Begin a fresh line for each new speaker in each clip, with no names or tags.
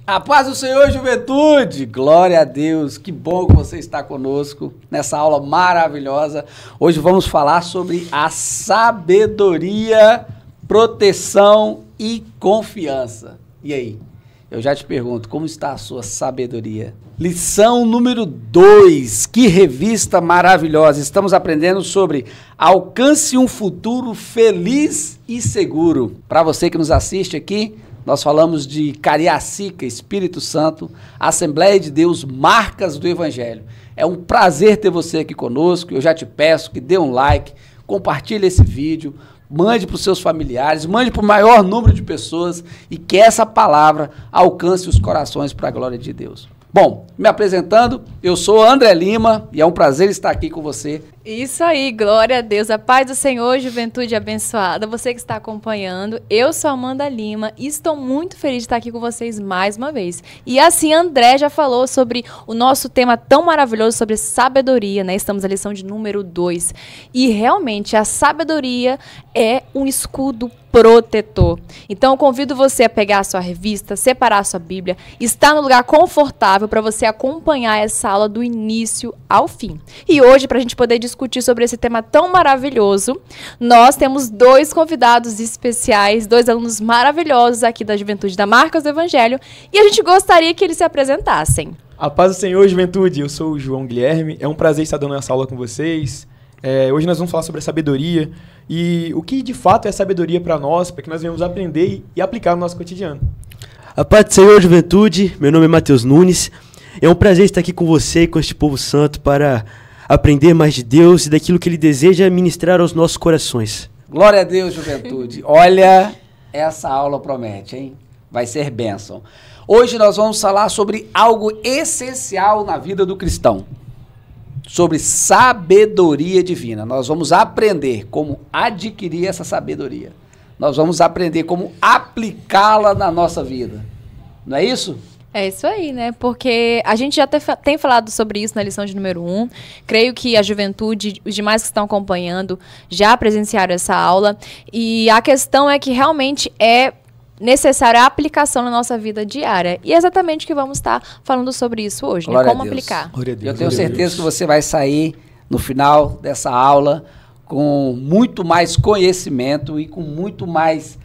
A paz do Senhor, juventude! Glória a Deus! Que bom que você está conosco nessa aula maravilhosa. Hoje vamos falar sobre a sabedoria, proteção e confiança. E aí? Eu já te pergunto, como está a sua sabedoria? Lição número 2, que revista maravilhosa! Estamos aprendendo sobre alcance um futuro feliz e seguro. Para você que nos assiste aqui, nós falamos de Cariacica, Espírito Santo, Assembleia de Deus, Marcas do Evangelho. É um prazer ter você aqui conosco. Eu já te peço que dê um like, compartilhe esse vídeo, mande para os seus familiares, mande para o maior número de pessoas e que essa palavra alcance os corações para a glória de Deus. Bom, me apresentando, eu sou André Lima e é um prazer estar aqui com você.
Isso aí, glória a Deus, a paz do Senhor, juventude abençoada, você que está acompanhando, eu sou Amanda Lima e estou muito feliz de estar aqui com vocês mais uma vez. E assim, André já falou sobre o nosso tema tão maravilhoso sobre sabedoria, né? Estamos na lição de número 2 e realmente a sabedoria é um escudo protetor. Então eu convido você a pegar a sua revista, separar a sua Bíblia, estar no lugar confortável para você acompanhar essa aula do início ao fim. E hoje, para a gente poder discutir sobre esse tema tão maravilhoso, nós temos 2 convidados especiais, 2 alunos maravilhosos aqui da Juventude da Marcas do Evangelho, e a gente gostaria que eles se apresentassem.
A paz do Senhor, juventude, eu sou o João Guilherme, é um prazer estar dando essa aula com vocês. Hoje nós vamos falar sobre a sabedoria e o que de fato é sabedoria para nós, para que nós venhamos aprender e aplicar no nosso cotidiano.
A paz do Senhor, juventude, meu nome é Matheus Nunes, é um prazer estar aqui com você e com este povo santo para aprender mais de Deus e daquilo que Ele deseja ministrar aos nossos corações.
Glória a Deus, juventude. Olha, essa aula promete, hein? Vai ser bênção. Hoje nós vamos falar sobre algo essencial na vida do cristão. Sobre sabedoria divina. Nós vamos aprender como adquirir essa sabedoria. Nós vamos aprender como aplicá-la na nossa vida. Não é isso?
É isso aí, né? Porque a gente já tem falado sobre isso na lição de número 1. Creio que a juventude, os demais que estão acompanhando, já presenciaram essa aula. E a questão é que realmente é necessária a aplicação na nossa vida diária. E é exatamente o que vamos estar falando sobre isso hoje, né? Como aplicar.
Eu tenho certeza que você vai sair no final dessa aula com muito mais conhecimento e com muito mais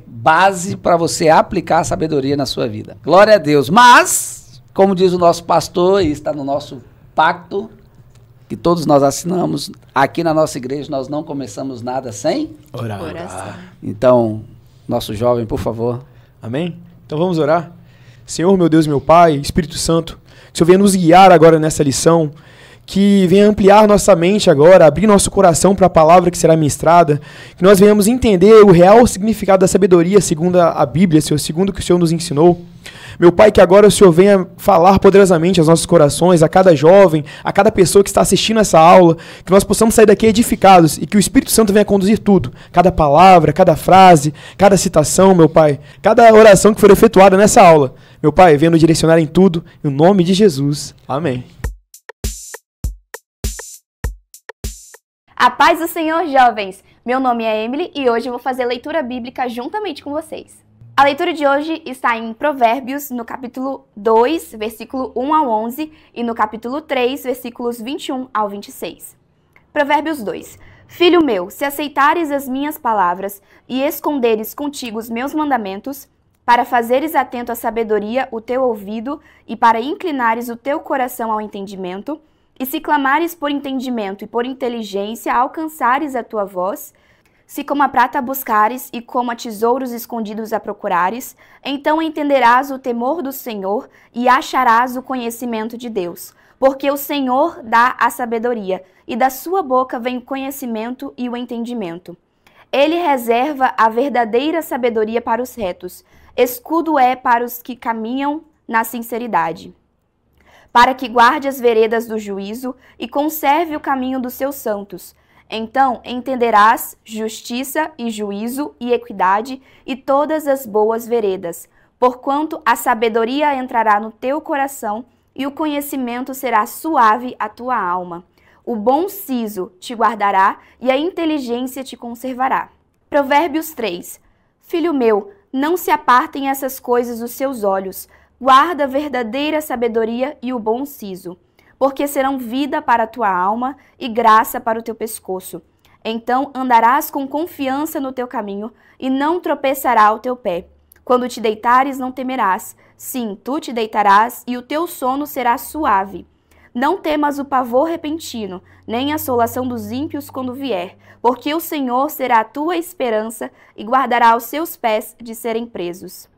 base para você aplicar a sabedoria na sua vida. Glória a Deus. Mas, como diz o nosso pastor, e está no nosso pacto, que todos nós assinamos, aqui na nossa igreja nós não começamos nada sem
oração.
Então, nosso jovem, por favor.
Amém? Então vamos orar. Senhor, meu Deus, meu Pai, Espírito Santo, que o Senhor venha nos guiar agora nessa lição, que venha ampliar nossa mente agora, abrir nosso coração para a palavra que será ministrada, que nós venhamos entender o real significado da sabedoria segundo a Bíblia, Senhor, segundo o que o Senhor nos ensinou. Meu Pai, que agora o Senhor venha falar poderosamente aos nossos corações, a cada jovem, a cada pessoa que está assistindo essa aula, que nós possamos sair daqui edificados e que o Espírito Santo venha conduzir tudo, cada palavra, cada frase, cada citação, meu Pai, cada oração que for efetuada nessa aula. Meu Pai, venha nos direcionar em tudo, em nome de Jesus. Amém.
A paz do Senhor, jovens! Meu nome é Emily e hoje eu vou fazer leitura bíblica juntamente com vocês. A leitura de hoje está em Provérbios, no capítulo 2, versículo 1 ao 11 e no capítulo 3, versículos 21 ao 26. Provérbios 2. Filho meu, se aceitares as minhas palavras e esconderes contigo os meus mandamentos, para fazeres atento à sabedoria o teu ouvido e para inclinares o teu coração ao entendimento, e se clamares por entendimento e por inteligência alcançares a tua voz, se como a prata buscares e como a tesouros escondidos a procurares, então entenderás o temor do Senhor e acharás o conhecimento de Deus. Porque o Senhor dá a sabedoria, e da sua boca vem o conhecimento e o entendimento. Ele reserva a verdadeira sabedoria para os retos, escudo é para os que caminham na sinceridade. Para que guarde as veredas do juízo e conserve o caminho dos seus santos. Então entenderás justiça e juízo e equidade e todas as boas veredas, porquanto a sabedoria entrará no teu coração e o conhecimento será suave à tua alma. O bom siso te guardará e a inteligência te conservará. Provérbios 3. Filho meu, não se apartem essas coisas dos seus olhos. Guarda a verdadeira sabedoria e o bom siso, porque serão vida para a tua alma e graça para o teu pescoço. Então andarás com confiança no teu caminho e não tropeçará o teu pé. Quando te deitares, não temerás. Sim, tu te deitarás e o teu sono será suave. Não temas o pavor repentino, nem a assolação dos ímpios quando vier, porque o Senhor será a tua esperança e guardará os seus pés de serem presos.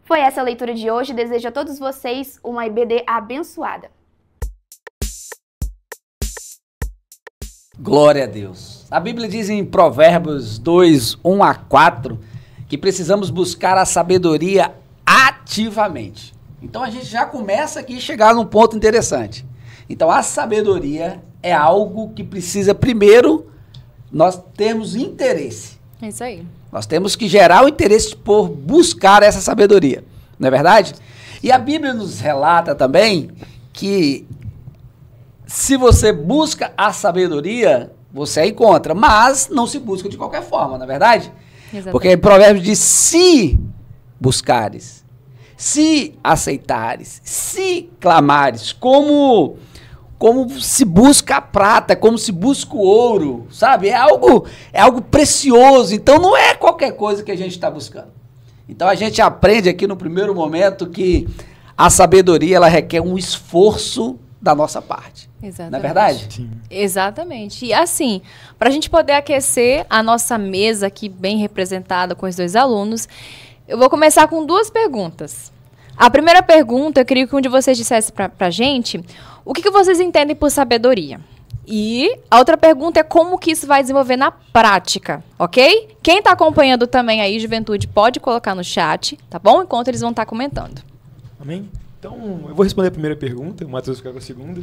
Foi essa a leitura de hoje. Desejo a todos vocês uma IBD abençoada.
Glória a Deus. A Bíblia diz em Provérbios 2, 1 a 4, que precisamos buscar a sabedoria ativamente. Então a gente já começa aqui a chegar num ponto interessante. Então a sabedoria é algo que precisa primeiro nós termos interesse.
É isso aí.
Nós temos que gerar o interesse por buscar essa sabedoria, não é verdade? E a Bíblia nos relata também que se você busca a sabedoria, você a encontra, mas não se busca de qualquer forma, não é verdade?
Exatamente.
Porque em Provérbios diz, se buscares, se aceitares, se clamares, como se busca a prata, como se busca o ouro, sabe? É algo precioso, então não é qualquer coisa que a gente está buscando. Então a gente aprende aqui no primeiro momento que a sabedoria ela requer um esforço da nossa parte.
Exatamente.
Não é verdade?
Sim.
Exatamente. E assim, para a gente poder aquecer a nossa mesa aqui bem representada com os dois alunos, eu vou começar com duas perguntas. A primeira pergunta, eu queria que um de vocês dissesse para a gente o que vocês entendem por sabedoria. E a outra pergunta é como que isso vai desenvolver na prática, ok? Quem está acompanhando também aí, Juventude, pode colocar no chat, tá bom? Enquanto eles vão estar comentando.
Amém? Então, eu vou responder a primeira pergunta, o Matheus fica com a segunda.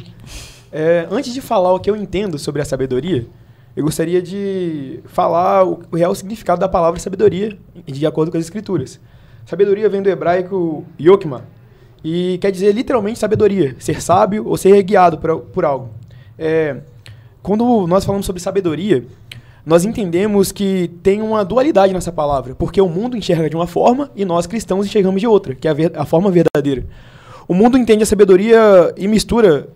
Antes de falar o que eu entendo sobre a sabedoria, eu gostaria de falar o real significado da palavra sabedoria, de acordo com as Escrituras. Sabedoria vem do hebraico yokma, e quer dizer literalmente sabedoria, ser sábio ou ser guiado por algo. Quando nós falamos sobre sabedoria, nós entendemos que tem uma dualidade nessa palavra, porque o mundo enxerga de uma forma e nós cristãos enxergamos de outra, que é a forma verdadeira. O mundo entende a sabedoria e mistura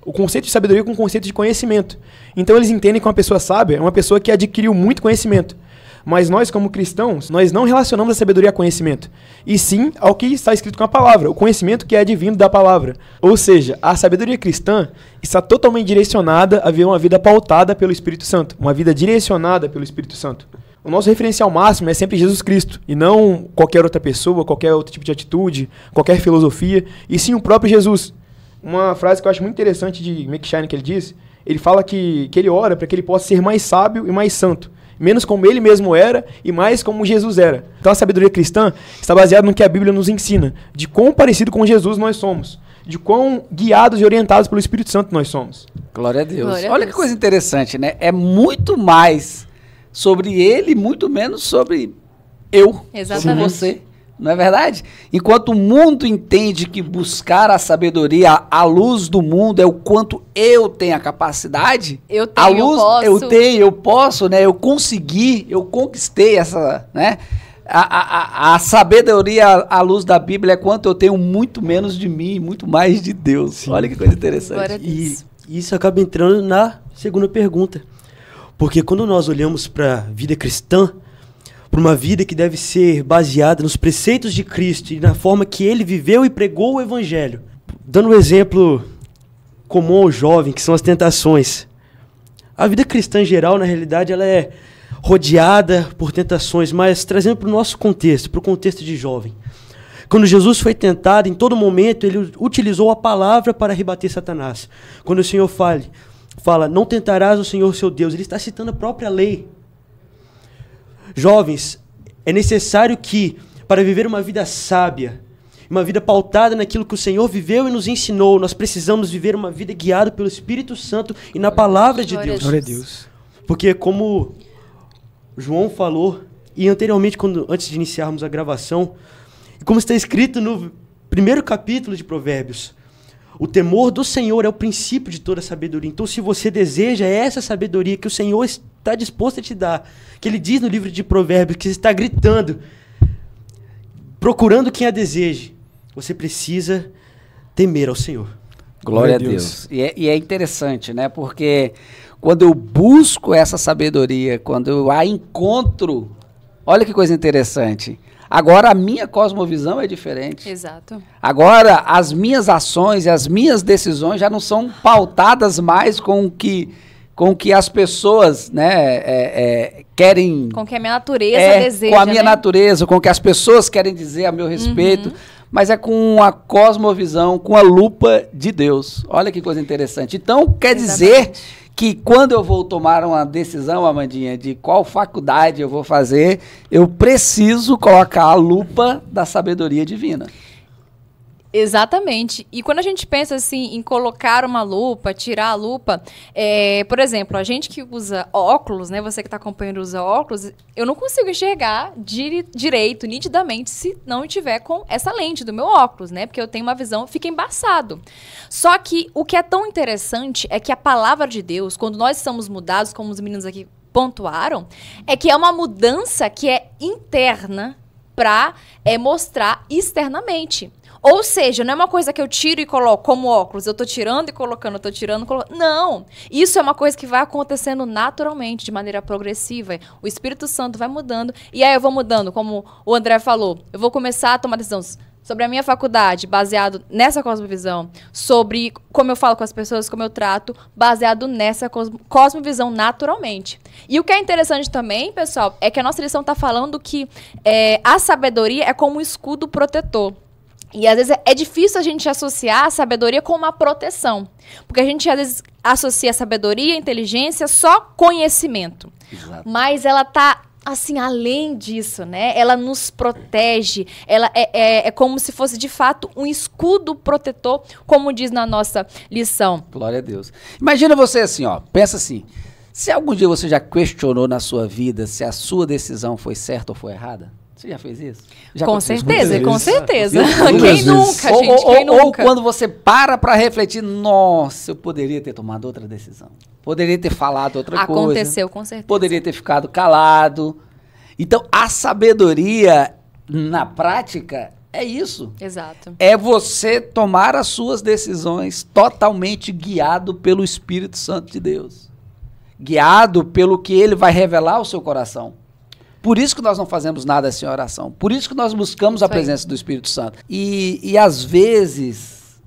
o conceito de sabedoria com o conceito de conhecimento. Então eles entendem que uma pessoa sábia é uma pessoa que adquiriu muito conhecimento. Mas nós, como cristãos, nós não relacionamos a sabedoria a conhecimento, e sim ao que está escrito com a palavra, o conhecimento que é advindo da palavra. Ou seja, a sabedoria cristã está totalmente direcionada a ver uma vida pautada pelo Espírito Santo, uma vida direcionada pelo Espírito Santo. O nosso referencial máximo é sempre Jesus Cristo, e não qualquer outra pessoa, qualquer outro tipo de atitude, qualquer filosofia, e sim o próprio Jesus. Uma frase que eu acho muito interessante de McShane que ele diz, ele fala que ele ora para que ele possa ser mais sábio e mais santo, menos como ele mesmo era e mais como Jesus era. Então a sabedoria cristã está baseada no que a Bíblia nos ensina, de quão parecido com Jesus nós somos, de quão guiados e orientados pelo Espírito Santo nós somos.
Glória a Deus.
Glória a
Olha
Deus.
que coisa interessante, né? É muito mais sobre ele, muito menos sobre eu, sobre
Exatamente.
você. Não é verdade? Enquanto o mundo entende que buscar a sabedoria à luz do mundo é o quanto eu tenho a capacidade,
Eu tenho,
a luz,
eu posso.
eu tenho, eu posso, né? Eu consegui, eu conquistei essa, né? A sabedoria à luz da Bíblia é quanto eu tenho muito menos de mim, muito mais de Deus.
Sim.
Olha que coisa interessante.
Glória a
E
Deus.
isso acaba entrando na segunda pergunta. Porque quando nós olhamos para a vida cristã, para uma vida que deve ser baseada nos preceitos de Cristo e na forma que ele viveu e pregou o Evangelho. Dando um exemplo comum ao jovem, que são as tentações. A vida cristã em geral, na realidade, ela é rodeada por tentações, mas trazendo para o nosso contexto, para o contexto de jovem. Quando Jesus foi tentado, em todo momento, ele utilizou a palavra para rebater Satanás. Quando o Senhor fala, não tentarás o Senhor seu Deus, ele está citando a própria lei. Jovens, é necessário que, para viver uma vida sábia, uma vida pautada naquilo que o Senhor viveu e nos ensinou, nós precisamos viver uma vida guiada pelo Espírito Santo e na palavra de
Glória a
Deus.
Glória a Deus.
Porque como João falou, e anteriormente, antes de iniciarmos a gravação, como está escrito no primeiro capítulo de Provérbios, o temor do Senhor é o princípio de toda sabedoria. Então, se você deseja essa sabedoria que o Senhor está disposto a te dar, que ele diz no livro de Provérbios, que está gritando, procurando quem a deseje, você precisa temer ao Senhor.
Glória a Deus. E é interessante, né? Porque quando eu busco essa sabedoria, quando eu a encontro, olha que coisa interessante. Agora a minha cosmovisão é diferente.
Exato.
Agora as minhas ações e as minhas decisões já não são pautadas mais com o que as pessoas, né, querem...
Com que a minha natureza deseja,
com a minha
né?
natureza, com o que as pessoas querem dizer a meu respeito, mas é com a cosmovisão, com a lupa de Deus. Olha que coisa interessante. Então, quer dizer que quando eu vou tomar uma decisão, Amandinha, de qual faculdade eu vou fazer, eu preciso colocar a lupa da sabedoria divina.
Exatamente. E quando a gente pensa assim em colocar uma lupa, tirar a lupa, por exemplo, a gente que usa óculos, né? Você que está acompanhando usa óculos, eu não consigo enxergar direito, nitidamente, se não tiver com essa lente do meu óculos, né? Porque eu tenho uma visão, fica embaçado. Só que o que é tão interessante é que a palavra de Deus, quando nós estamos mudados, como os meninos aqui pontuaram, é que é uma mudança que é interna para mostrar externamente. Ou seja, não é uma coisa que eu tiro e coloco como óculos, eu tô tirando e colocando, eu tô tirando e colocando. Não! Isso é uma coisa que vai acontecendo naturalmente, de maneira progressiva. O Espírito Santo vai mudando, e aí eu vou mudando, como o André falou. Eu vou começar a tomar decisões sobre a minha faculdade, baseado nessa cosmovisão, sobre como eu falo com as pessoas, como eu trato, baseado nessa cosmovisão naturalmente. E o que é interessante também, pessoal, é que a nossa lição está falando que a sabedoria é como um escudo protetor. E às vezes é difícil a gente associar a sabedoria com uma proteção. Porque a gente às vezes associa a sabedoria, a inteligência, só conhecimento.
Exato.
Mas ela tá assim, além disso, né? Ela nos protege, ela é como se fosse, de fato, um escudo protetor, como diz na nossa lição.
Glória a Deus. Imagina você assim, ó, pensa assim, se algum dia você já questionou na sua vida se a sua decisão foi certa ou foi errada? Você já fez isso? Já
Com
aconteceu isso
certeza,
muitas
com
vezes?
certeza.
Muitas
Quem
vezes.
nunca, gente? Quem
Ou
nunca?
quando você para refletir, nossa, eu poderia ter tomado outra decisão. Poderia ter falado outra coisa.
Aconteceu, com certeza.
Poderia ter ficado calado. Então, a sabedoria, na prática, é isso.
Exato.
É você tomar as suas decisões totalmente guiado pelo Espírito Santo de Deus. Guiado pelo que ele vai revelar ao seu coração. Por isso que nós não fazemos nada sem oração. Por isso que nós buscamos a presença do Espírito Santo. E às vezes,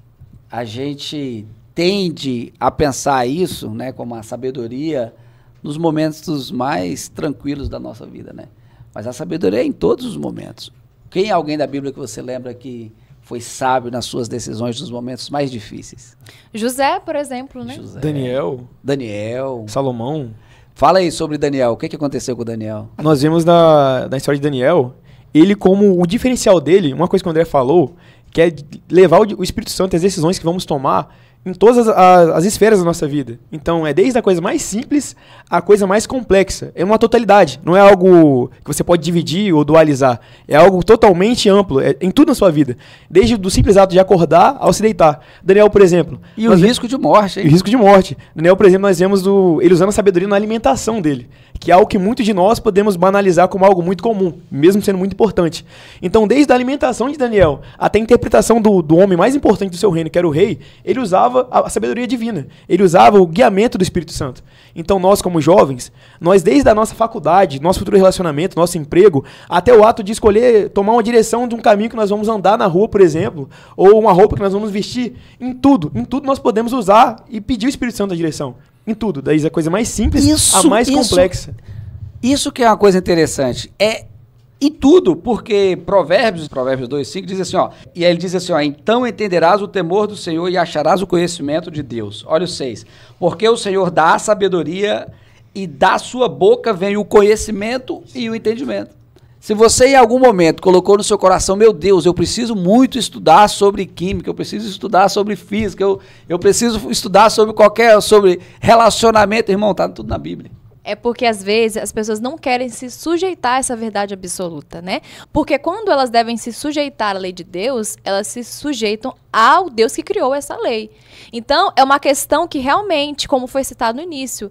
a gente tende a pensar isso, né, como a sabedoria, nos momentos mais tranquilos da nossa vida, né? Mas a sabedoria é em todos os momentos. Quem é alguém da Bíblia que você lembra que foi sábio nas suas decisões nos momentos mais difíceis?
José, por exemplo, né?
José.
Daniel, Salomão.
Fala aí sobre Daniel. O que aconteceu com o Daniel?
Nós vemos na história de Daniel, ele como o diferencial dele, uma coisa que o André falou, que é levar o Espírito Santo e as decisões que vamos tomar em todas as esferas da nossa vida. Então, é desde a coisa mais simples à coisa mais complexa. É uma totalidade. Não é algo que você pode dividir ou dualizar. É algo totalmente amplo. É em tudo na sua vida. Desde o simples ato de acordar ao se deitar. Daniel, por exemplo.
E o risco de morte, hein?
E o risco de morte. Daniel, por exemplo, nós vemos ele usando a sabedoria na alimentação dele. Que é algo que muitos de nós podemos banalizar como algo muito comum, mesmo sendo muito importante. Então, desde a alimentação de Daniel até a interpretação do homem mais importante do seu reino, que era o rei, ele usava a sabedoria divina. Ele usava o guiamento do Espírito Santo. Então, nós como jovens, nós desde a nossa faculdade, nosso futuro relacionamento, nosso emprego, até o ato de escolher tomar uma direção de um caminho que nós vamos andar na rua, por exemplo, ou uma roupa que nós vamos vestir, em tudo nós podemos usar e pedir o Espírito Santo a direção. Em tudo, daí a coisa mais simples, a mais complexa.
Isso que é uma coisa interessante. É em tudo, porque Provérbios 2:5 diz assim, ó, e aí ele diz assim, ó, então entenderás o temor do Senhor e acharás o conhecimento de Deus. Olha o 6. Porque o Senhor dá a sabedoria e da sua boca vem o conhecimento e o entendimento. Se você em algum momento colocou no seu coração, meu Deus, eu preciso muito estudar sobre química, eu preciso estudar sobre física, eu preciso estudar sobre relacionamento, irmão, tá tudo na Bíblia.
É porque, às vezes, as pessoas não querem se sujeitar a essa verdade absoluta, né? Porque quando elas devem se sujeitar à lei de Deus, elas se sujeitam ao Deus que criou essa lei. Então, é uma questão que realmente, como foi citado no início,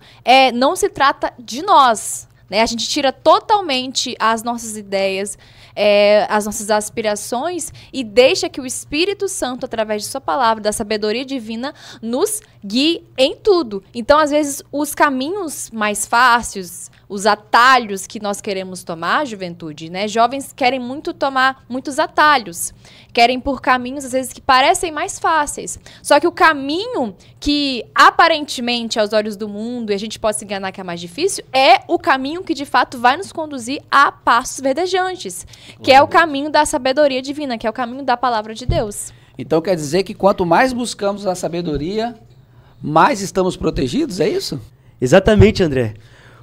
não se trata de nós. né? A gente tira totalmente as nossas ideias, as nossas aspirações e deixa que o Espírito Santo, através de sua palavra, da sabedoria divina, nos guie em tudo. Então, às vezes, os caminhos mais fáceis, os atalhos que nós queremos tomar, juventude, né? Jovens querem muito tomar muitos atalhos, querem por caminhos, às vezes, que parecem mais fáceis. Só que o caminho que, aparentemente, aos olhos do mundo, e a gente pode se enganar que é mais difícil, é o caminho que, de fato, vai nos conduzir a passos verdejantes, que é o caminho da sabedoria divina, que é o caminho da palavra de Deus.
Então quer dizer que quanto mais buscamos a sabedoria, mais estamos protegidos, é isso?
Exatamente, André.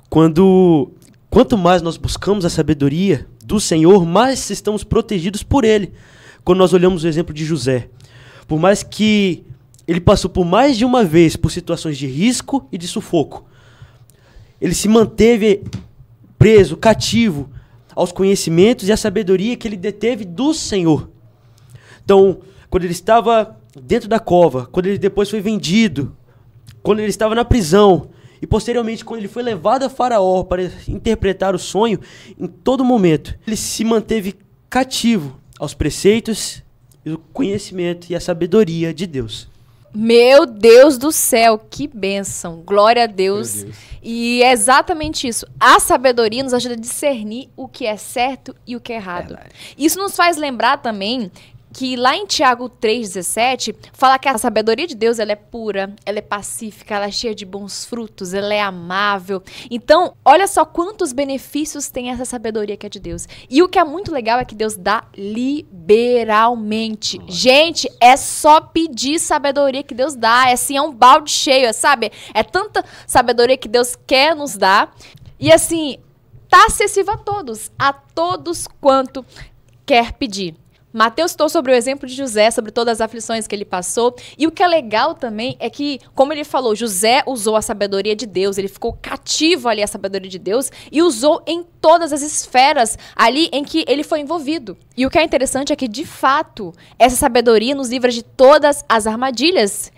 Quanto mais nós buscamos a sabedoria do Senhor, mais estamos protegidos por Ele. Quando nós olhamos o exemplo de José, por mais que ele passou por mais de uma vez por situações de risco e de sufoco, ele se manteve preso, cativo aos conhecimentos e à sabedoria que ele deteve do Senhor. Então, quando ele estava dentro da cova, quando ele depois foi vendido, quando ele estava na prisão e posteriormente quando ele foi levado a Faraó para interpretar o sonho, em todo momento ele se manteve cativo aos preceitos, o conhecimento e a sabedoria de Deus.
Meu Deus do céu, que bênção, glória a Deus. E é exatamente isso, a sabedoria nos ajuda a discernir o que é certo e o que é errado.
Verdade.
Isso nos faz lembrar também que lá em Tiago 3,17, fala que a sabedoria de Deus, ela é pura, ela é pacífica, ela é cheia de bons frutos, ela é amável. Então, olha só quantos benefícios tem essa sabedoria que é de Deus. E o que é muito legal é que Deus dá liberalmente. Gente, é só pedir sabedoria que Deus dá, é assim, é um balde cheio, sabe? É tanta sabedoria que Deus quer nos dar. E assim, tá acessível a todos quanto quer pedir. Mateus citou sobre o exemplo de José, sobre todas as aflições que ele passou. E o que é legal também é que, como ele falou, José usou a sabedoria de Deus, ele ficou cativo ali à sabedoria de Deus e usou em todas as esferas ali em que ele foi envolvido. E o que é interessante é que, de fato, essa sabedoria nos livra de todas as armadilhas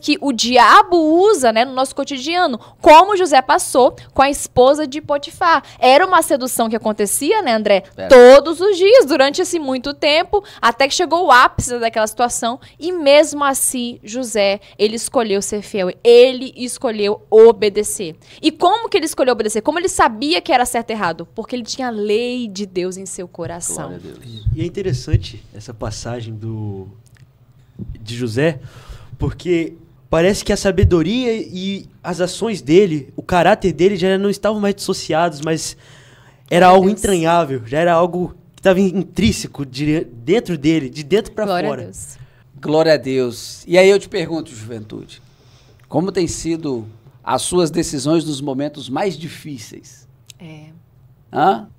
que o diabo usa, né, no nosso cotidiano, como José passou com a esposa de Potifar. Era uma sedução que acontecia, né, André? Todos os dias, durante esse muito tempo, até que chegou o ápice daquela situação, e mesmo assim, José, ele escolheu ser fiel, ele escolheu obedecer. E como que ele escolheu obedecer? Como ele sabia que era certo e errado? Porque ele tinha a lei de Deus em seu coração.
E é interessante essa passagem de José, porque parece que a sabedoria e as ações dele, o caráter dele já não estavam mais dissociados, mas era algo entranhável, já era algo que estava intrínseco dentro dele, de dentro para fora.
Glória a Deus.
Glória a Deus. E aí eu te pergunto, juventude, como tem sido as suas decisões nos momentos mais difíceis?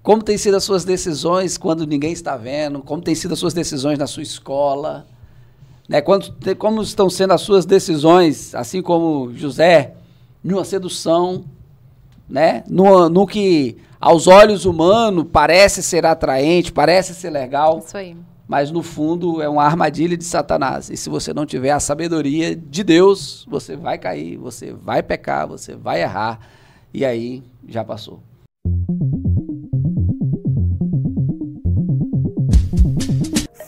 Como tem sido as suas decisões quando ninguém está vendo? Como tem sido as suas decisões na sua escola? Né? Como estão sendo as suas decisões, assim como José, numa sedução, né? No que aos olhos humanos parece ser atraente, parece ser legal,
Isso aí.
mas no fundo é uma armadilha de Satanás. E se você não tiver a sabedoria de Deus, você vai cair, você vai pecar, você vai errar, e aí já passou.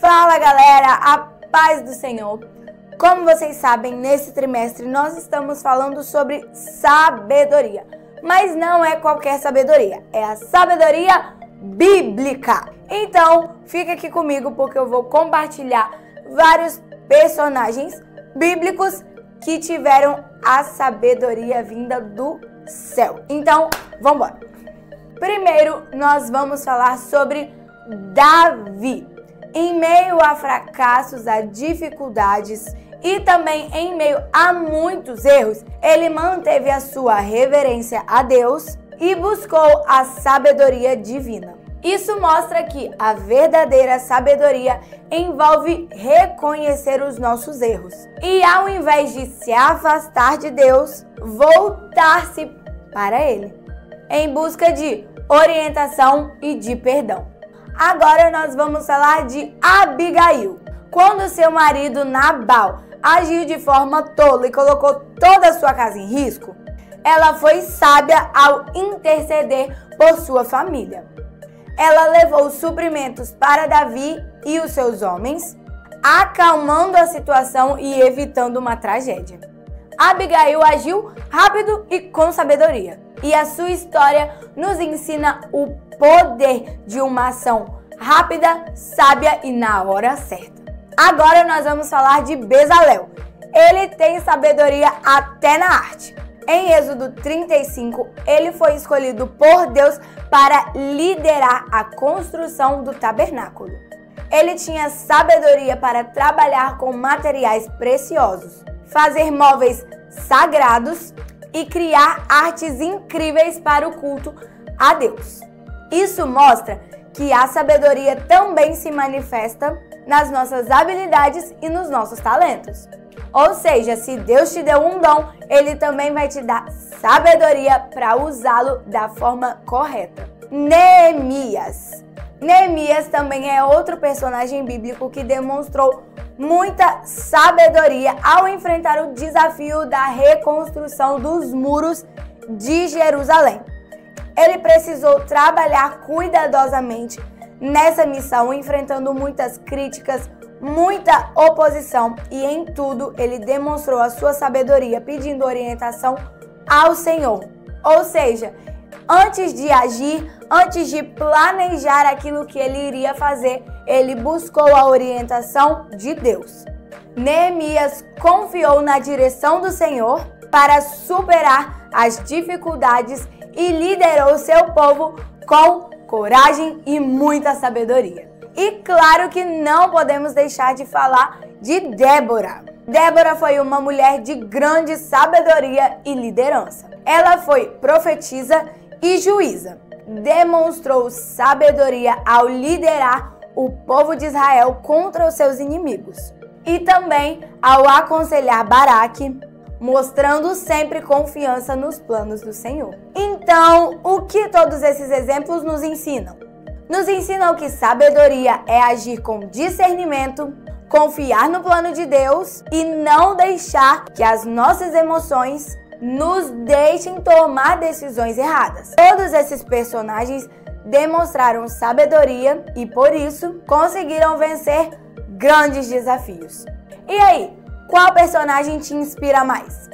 Fala galera, a paz do Senhor. Como vocês sabem, nesse trimestre nós estamos falando sobre sabedoria. Mas não é qualquer sabedoria, é a sabedoria bíblica. Então, fica aqui comigo porque eu vou compartilhar vários personagens bíblicos que tiveram a sabedoria vinda do céu. Então, vamos embora. Primeiro, nós vamos falar sobre Davi. Em meio a fracassos, a dificuldades e também em meio a muitos erros, ele manteve a sua reverência a Deus e buscou a sabedoria divina. Isso mostra que a verdadeira sabedoria envolve reconhecer os nossos erros e, ao invés de se afastar de Deus, voltar-se para Ele, em busca de orientação e de perdão. Agora nós vamos falar de Abigail. Quando seu marido Nabal agiu de forma tola e colocou toda a sua casa em risco, Ela foi sábia ao interceder por sua família. Ela levou suprimentos para Davi e os seus homens, acalmando a situação e evitando uma tragédia. Abigail agiu rápido e com sabedoria. E a sua história nos ensina o poder de uma ação rápida, sábia e na hora certa. Agora nós vamos falar de Bezalel. Ele tem sabedoria até na arte. Em Êxodo 35, ele foi escolhido por Deus para liderar a construção do tabernáculo. Ele tinha sabedoria para trabalhar com materiais preciosos, fazer móveis sagrados e criar artes incríveis para o culto a Deus. Isso mostra que a sabedoria também se manifesta nas nossas habilidades e nos nossos talentos. Ou seja, se Deus te deu um dom, Ele também vai te dar sabedoria para usá-lo da forma correta. Neemias. Neemias também é outro personagem bíblico que demonstrou muita sabedoria ao enfrentar o desafio da reconstrução dos muros de Jerusalém. Ele precisou trabalhar cuidadosamente nessa missão, enfrentando muitas críticas, muita oposição, e em tudo ele demonstrou a sua sabedoria, pedindo orientação ao Senhor. Ou seja, antes de agir, antes de planejar aquilo que ele iria fazer, ele buscou a orientação de Deus. Neemias confiou na direção do Senhor para superar as dificuldades e liderou seu povo com coragem e muita sabedoria. E claro que não podemos deixar de falar de Débora. Débora foi uma mulher de grande sabedoria e liderança. Ela foi profetisa e juíza. Demonstrou sabedoria ao liderar o povo de Israel contra os seus inimigos. E também ao aconselhar Baraque, mostrando sempre confiança nos planos do Senhor. Então, o que todos esses exemplos nos ensinam? Nos ensinam que sabedoria é agir com discernimento, confiar no plano de Deus e não deixar que as nossas emoções nos deixem tomar decisões erradas. Todos esses personagens demonstraram sabedoria e, por isso, conseguiram vencer grandes desafios. E aí, qual personagem te inspira mais?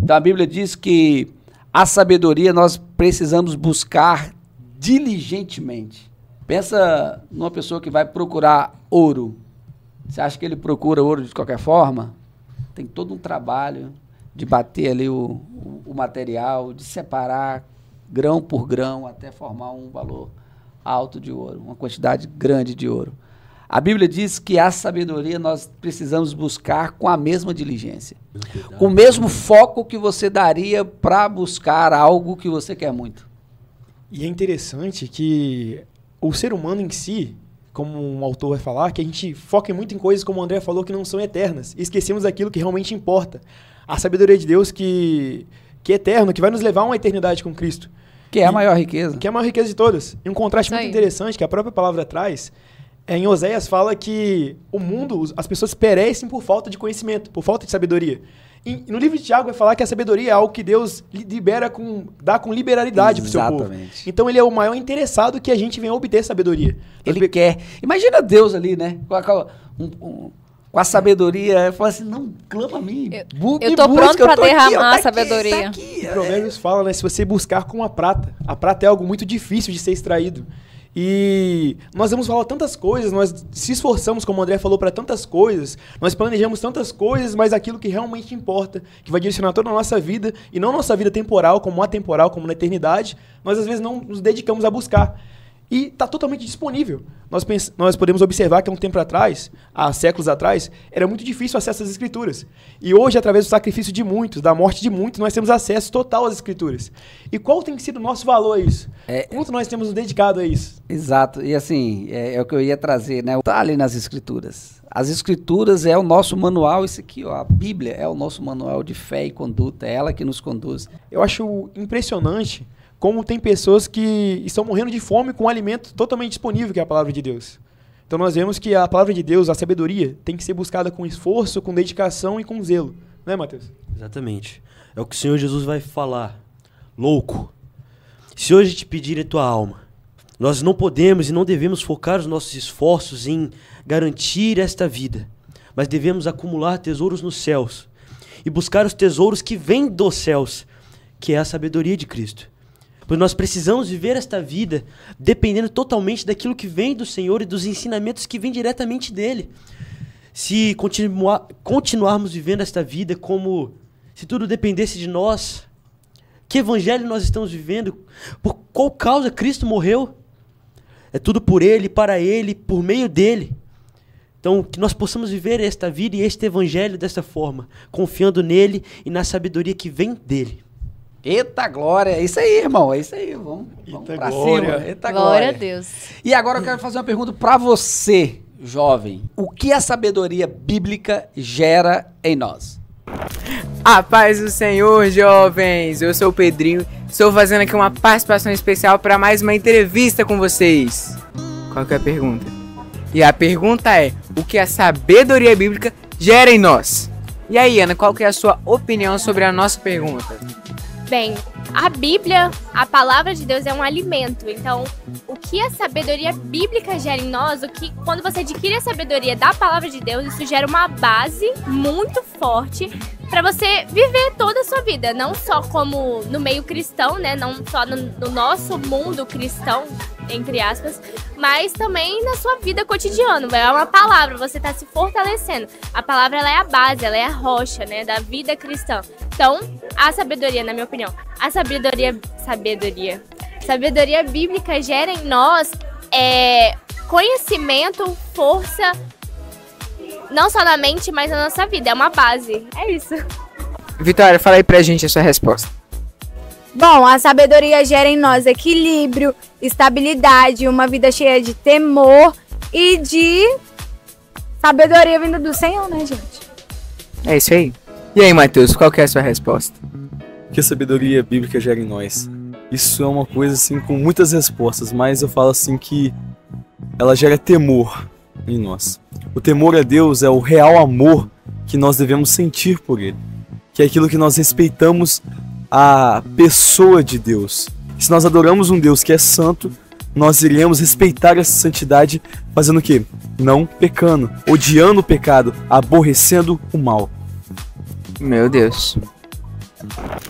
Então a Bíblia diz que a sabedoria nós precisamos buscar diligentemente. Pensa numa pessoa que vai procurar ouro. Você acha que ele procura ouro de qualquer forma? Tem todo um trabalho de bater ali o material, de separar grão por grão até formar um valor alto de ouro, uma quantidade grande de ouro. A Bíblia diz que a sabedoria nós precisamos buscar com a mesma diligência, com o mesmo foco que você daria para buscar algo que você quer muito.
E é interessante que o ser humano em si, como um autor vai falar, que a gente foca muito em coisas, como o André falou, que não são eternas. E esquecemos daquilo que realmente importa. A sabedoria de Deus que é eterno, que vai nos levar a uma eternidade com Cristo.
Que é a maior riqueza.
Que é a maior riqueza de todas. E um contraste muito interessante que a própria palavra traz, em Oséias fala que o mundo, as pessoas perecem por falta de conhecimento, por falta de sabedoria. E no livro de Tiago vai falar que a sabedoria é algo que Deus dá com liberalidade para o seu povo. Então ele é o maior interessado que a gente venha obter sabedoria.
Ele quer. Imagina Deus ali, né? Com a sabedoria, ele fala assim, não, clama a mim.
Eu tô pronto para derramar a sabedoria.
O Provérbios fala, né? Se você buscar com a prata é algo muito difícil de ser extraído. E nós vamos falar tantas coisas, nós se esforçamos, como o André falou, para tantas coisas, nós planejamos tantas coisas, mas aquilo que realmente importa, que vai direcionar toda a nossa vida, e não nossa vida temporal, como atemporal, como na eternidade, nós às vezes não nos dedicamos a buscar. E está totalmente disponível. Nós podemos observar que há um tempo atrás, há séculos atrás, era muito difícil acesso às Escrituras. E hoje, através do sacrifício de muitos, da morte de muitos, nós temos acesso total às Escrituras. E qual tem sido o nosso valor a isso? Quanto nós temos nos dedicado a isso?
Exato. E assim, é o que eu ia trazer, né? Está ali nas Escrituras. As Escrituras é o nosso manual, isso aqui, ó, a Bíblia é o nosso manual de fé e conduta, é ela que nos conduz.
Eu acho impressionante como tem pessoas que estão morrendo de fome com um alimento totalmente disponível, que é a palavra de Deus. Então nós vemos que a palavra de Deus, a sabedoria, tem que ser buscada com esforço, com dedicação e com zelo. Né, Mateus?
Exatamente. É o que o Senhor Jesus vai falar. Louco, se hoje te pedir a tua alma, nós não podemos e não devemos focar os nossos esforços em garantir esta vida, mas devemos acumular tesouros nos céus e buscar os tesouros que vêm dos céus, que é a sabedoria de Cristo. Pois nós precisamos viver esta vida dependendo totalmente daquilo que vem do Senhor e dos ensinamentos que vêm diretamente dele. Se continuarmos vivendo esta vida como se tudo dependesse de nós, que evangelho nós estamos vivendo? Por qual causa Cristo morreu? É tudo por Ele, para Ele, por meio dEle. Então, que nós possamos viver esta vida e este evangelho desta forma, confiando nele e na sabedoria que vem dele.
Eita glória, é isso aí, irmão, é isso aí, vamos pra
glória.
cima. Eita
Glória a Deus.
E agora eu quero fazer uma pergunta pra você, jovem. O que a sabedoria bíblica gera em nós?
A paz do Senhor, jovens! Eu sou o Pedrinho, estou fazendo aqui uma participação especial para mais uma entrevista com vocês. Qual que é a pergunta? E a pergunta é, o que a sabedoria bíblica gera em nós? E aí, Ana, qual que é a sua opinião sobre a nossa pergunta?
Bem, a Bíblia, a palavra de Deus é um alimento. Então, o que a sabedoria bíblica gera em nós, quando você adquire a sabedoria da palavra de Deus, isso gera uma base muito forte para você viver toda a sua vida, não só como no meio cristão, né, não só no nosso mundo cristão, entre aspas, mas também na sua vida cotidiana. É uma palavra, você está se fortalecendo. A palavra, ela é a base, ela é a rocha, né, da vida cristã. Então, a sabedoria, na minha opinião, a sabedoria bíblica gera em nós conhecimento, força, não só na mente, mas na nossa vida. É uma base. É isso.
Vitória, fala aí pra gente a sua resposta.
Bom, a sabedoria gera em nós equilíbrio, estabilidade, uma vida cheia de temor e de sabedoria vinda do Senhor, né, gente?
É isso aí. E aí, Matheus, qual que é a sua resposta?
O que a sabedoria bíblica gera em nós? Isso é uma coisa assim com muitas respostas, mas eu falo assim que ela gera temor em nós. O temor a Deus é o real amor que nós devemos sentir por Ele, que é aquilo que nós respeitamos a pessoa de Deus. Se nós adoramos um Deus que é santo, nós iremos respeitar essa santidade fazendo o quê? Não pecando, odiando o pecado, aborrecendo o mal.
Meu Deus.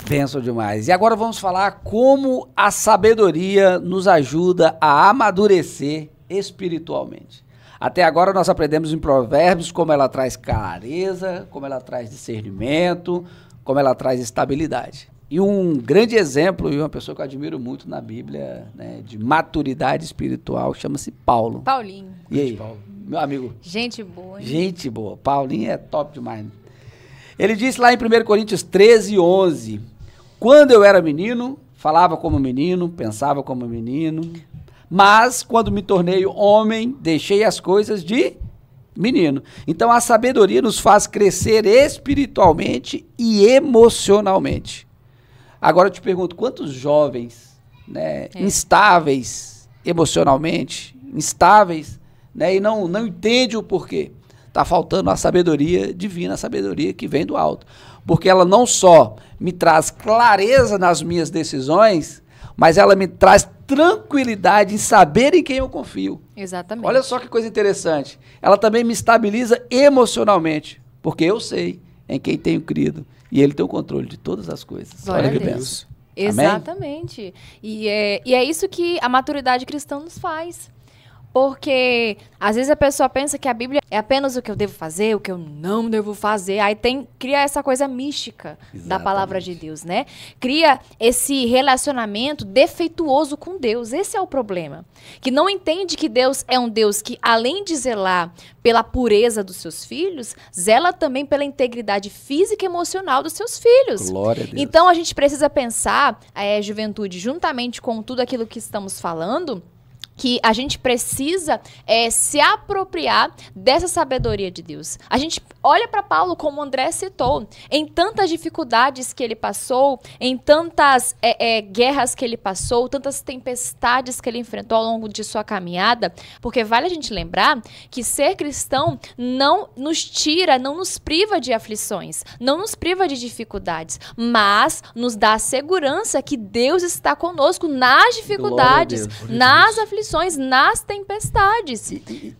Penso demais. E agora vamos falar como a sabedoria nos ajuda a amadurecer espiritualmente. Até agora nós aprendemos em Provérbios como ela traz clareza, como ela traz discernimento, como ela traz estabilidade. E um grande exemplo, e uma pessoa que eu admiro muito na Bíblia, né, de maturidade espiritual, chama-se Paulo.
Paulinho.
E aí, meu amigo?
Gente boa, hein?
Gente boa. Paulinho é top demais. Ele disse lá em 1 Coríntios 13:11, quando eu era menino, falava como menino, pensava como menino, mas quando me tornei homem, deixei as coisas de menino. Então a sabedoria nos faz crescer espiritualmente e emocionalmente. Agora eu te pergunto, quantos jovens, né, instáveis emocionalmente, instáveis, né, e não entendem o porquê? Está faltando a sabedoria divina, a sabedoria que vem do alto. Porque ela não só me traz clareza nas minhas decisões, mas ela me traz tranquilidade em saber em quem eu confio.
Exatamente.
Olha só que coisa interessante. Ela também me estabiliza emocionalmente, porque eu sei em quem tenho crido. E Ele tem o controle de todas as coisas.
Glória
Olha que
a Deus.
benção.
Exatamente. E é isso que a maturidade cristã nos faz. Porque às vezes a pessoa pensa que a Bíblia é apenas o que eu devo fazer, o que eu não devo fazer. Aí cria essa coisa mística da palavra de Deus, né? Cria esse relacionamento defeituoso com Deus. Esse é o problema. Que não entende que Deus é um Deus que, além de zelar pela pureza dos seus filhos, zela também pela integridade física e emocional dos seus filhos.
Glória a Deus.
Então a gente precisa pensar, juventude, juntamente com tudo aquilo que estamos falando, que a gente precisa se apropriar dessa sabedoria de Deus. A gente olha para Paulo, como o André citou, em tantas dificuldades que ele passou, em tantas guerras que ele passou, tantas tempestades que ele enfrentou ao longo de sua caminhada, porque vale a gente lembrar que ser cristão não nos tira, não nos priva de aflições, não nos priva de dificuldades, mas nos dá a segurança que Deus está conosco nas dificuldades, nas aflições, nas tempestades.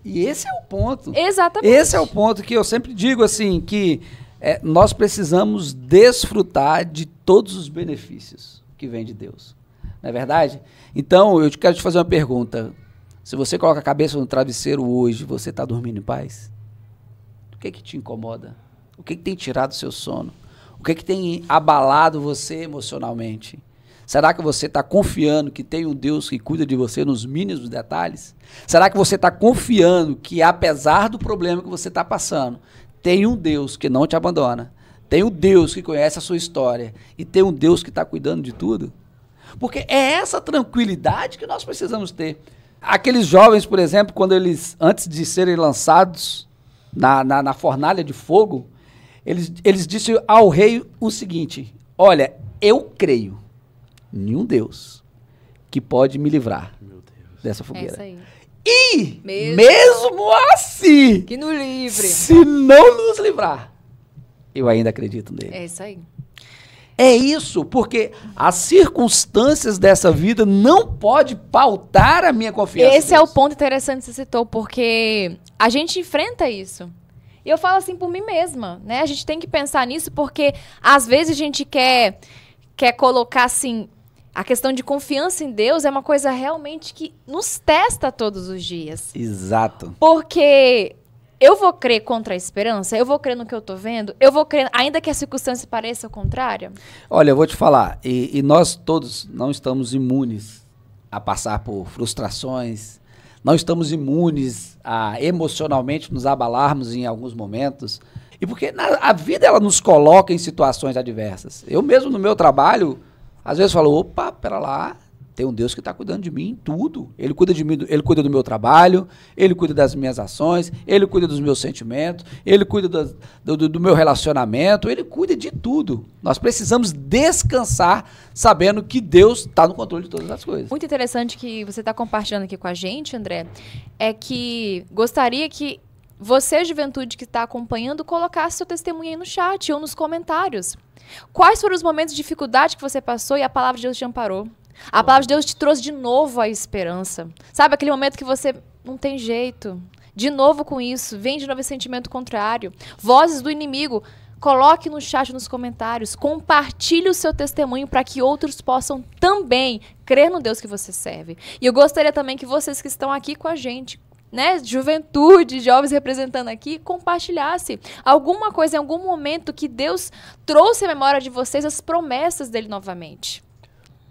E esse é o ponto.
Exatamente.
Esse é o ponto que eu sempre digo assim, que nós precisamos desfrutar de todos os benefícios que vêm de Deus. Não é verdade? Então, eu quero te fazer uma pergunta. Se você coloca a cabeça no travesseiro hoje, você está dormindo em paz? O que te incomoda? O que tem tirado o seu sono? O que tem abalado você emocionalmente? Será que você está confiando que tem um Deus que cuida de você nos mínimos detalhes? Será que você está confiando que, apesar do problema que você está passando, tem um Deus que não te abandona, tem um Deus que conhece a sua história e tem um Deus que está cuidando de tudo? Porque é essa tranquilidade que nós precisamos ter. Aqueles jovens, por exemplo, quando eles, antes de serem lançados na fornalha de fogo, eles disseram ao rei o seguinte: olha, eu creio em um Deus que pode me livrar dessa fogueira.
Essa aí.
E, mesmo assim,
que nos livre.
Se não nos livrar, eu ainda acredito nele.
É isso aí.
É isso, porque as circunstâncias dessa vida não podem pautar a minha confiança.
Esse é o ponto interessante que você citou, porque a gente enfrenta isso. E eu falo assim por mim mesma, né? A gente tem que pensar nisso, porque às vezes a gente quer colocar assim, a questão de confiança em Deus é uma coisa realmente que nos testa todos os dias.
Exato.
Porque eu vou crer contra a esperança, eu vou crer no que eu tô vendo, eu vou crer, ainda que a circunstância pareça contrária.
Olha, eu vou te falar, e nós todos não estamos imunes a passar por frustrações, não estamos imunes a emocionalmente nos abalarmos em alguns momentos, e porque a vida ela nos coloca em situações adversas. Eu mesmo no meu trabalho, às vezes falo, opa, pera lá, tem um Deus que está cuidando de mim em tudo. Ele cuida de mim, ele cuida do meu trabalho, ele cuida das minhas ações, ele cuida dos meus sentimentos, ele cuida do meu relacionamento, ele cuida de tudo. Nós precisamos descansar sabendo que Deus está no controle de todas as coisas.
Muito interessante que você está compartilhando aqui com a gente, André, é que gostaria que você, juventude que está acompanhando, colocasse seu testemunho aí no chat ou nos comentários. Quais foram os momentos de dificuldade que você passou e a palavra de Deus te amparou? A palavra de Deus te trouxe de novo a esperança. Sabe, aquele momento que você não tem jeito. De novo com isso, vem de novo esse sentimento contrário. Vozes do inimigo, coloque no chat, nos comentários. Compartilhe o seu testemunho para que outros possam também crer no Deus que você serve. E eu gostaria também que vocês que estão aqui com a gente, né, juventude, jovens representando aqui, compartilhasse alguma coisa em algum momento que Deus trouxe à memória de vocês as promessas dele novamente.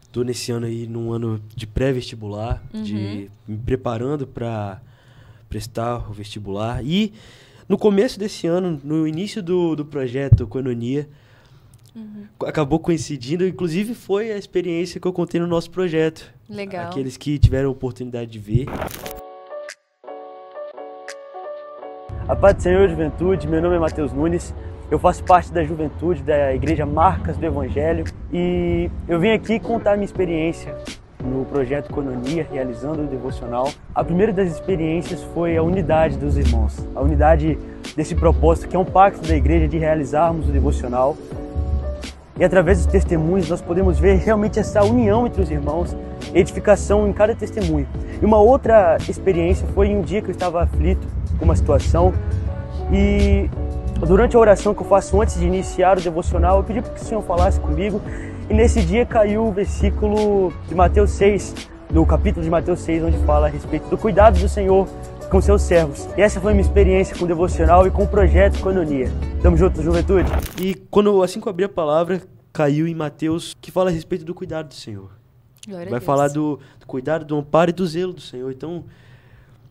Estou nesse ano aí, num ano de pré-vestibular, de me preparando para prestar o vestibular. E no começo desse ano, no início do projeto Koinonia, acabou coincidindo, inclusive foi a experiência que eu contei no nosso projeto.
Legal.
Aqueles que tiveram a oportunidade de ver. A paz do Senhor, juventude, meu nome é Matheus Nunes. Eu faço parte da juventude da Igreja Marcas do Evangelho e eu vim aqui contar minha experiência no projeto Koinonia, realizando o devocional. A primeira das experiências foi a unidade dos irmãos, a unidade desse propósito que é um pacto da igreja de realizarmos o devocional. E através dos testemunhos nós podemos ver realmente essa união entre os irmãos, edificação em cada testemunho. E uma outra experiência foi em um dia que eu estava aflito com uma situação e durante a oração que eu faço antes de iniciar o devocional, eu pedi para que o Senhor falasse comigo e nesse dia caiu o versículo de Mateus 6, no capítulo de Mateus 6, onde fala a respeito do cuidado do Senhor com seus servos. E essa foi a minha experiência com o devocional e com o projeto Koinonia. Tamo junto, juventude. E assim que eu abri a palavra, caiu em Mateus, que fala a respeito do cuidado do Senhor.
Glória a
Vai
Deus.
falar do cuidado, do amparo e do zelo do Senhor. Então,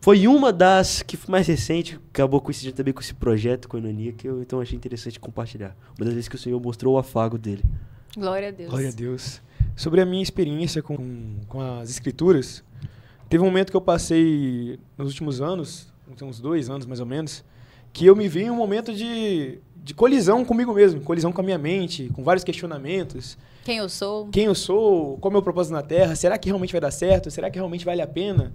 foi uma das que foi mais recente, acabou coincidindo também com esse projeto Koinonia, que eu então achei interessante compartilhar. Uma das vezes que o Senhor mostrou o afago dele.
Glória a Deus.
Glória a Deus. Sobre a minha experiência com as escrituras, Teve um momento que eu passei nos últimos anos, uns 2 anos mais ou menos, que eu me vi em um momento de colisão comigo mesmo, colisão com a minha mente, com vários questionamentos.
Quem eu sou?
Quem eu sou? Qual é o meu propósito na Terra? Será que realmente vai dar certo? Será que realmente vale a pena?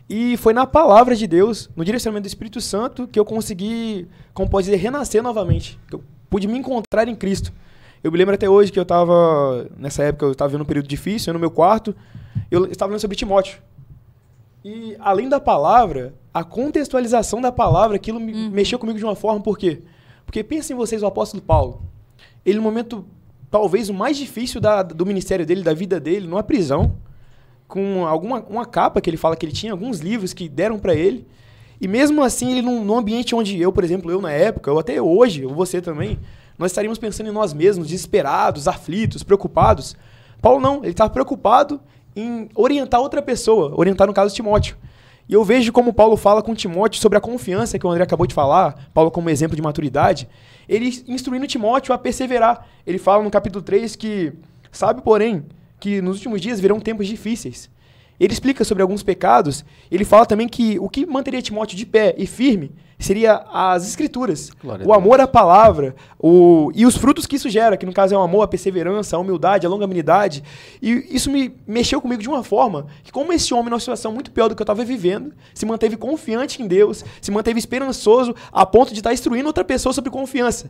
E foi na palavra de Deus, no direcionamento do Espírito Santo, que eu consegui, como pode dizer, renascer novamente. Que eu pude me encontrar em Cristo. Eu me lembro até hoje que eu estava, nessa época, eu estava vivendo um período difícil, eu no meu quarto, eu estava lendo sobre Timóteo. E, além da palavra, a contextualização da palavra, aquilo mexeu comigo de uma forma, por quê? Porque pensem vocês, o apóstolo Paulo, ele no momento, talvez, o mais difícil do ministério dele, da vida dele, numa prisão, com uma capa que ele fala que ele tinha, alguns livros que deram para ele, e mesmo assim, ele num ambiente onde eu, por exemplo, eu na época, ou até hoje, ou você também, nós estaríamos pensando em nós mesmos, desesperados, aflitos, preocupados. Paulo não, ele estava preocupado em orientar outra pessoa, orientar no caso Timóteo. E eu vejo como Paulo fala com Timóteo sobre a confiança que o André acabou de falar, Paulo como exemplo de maturidade, ele instruindo Timóteo a perseverar. Ele fala no capítulo 3 que, sabe, porém, que nos últimos dias virão tempos difíceis. Ele explica sobre alguns pecados, ele fala também que o que manteria Timóteo de pé e firme seria as Escrituras, o amor à palavra, e os frutos que isso gera, que no caso é o amor, a perseverança, a humildade, a longanimidade. E isso me mexeu comigo de uma forma que, como esse homem, numa situação muito pior do que eu estava vivendo, se manteve confiante em Deus, se manteve esperançoso a ponto de estar instruindo outra pessoa sobre confiança.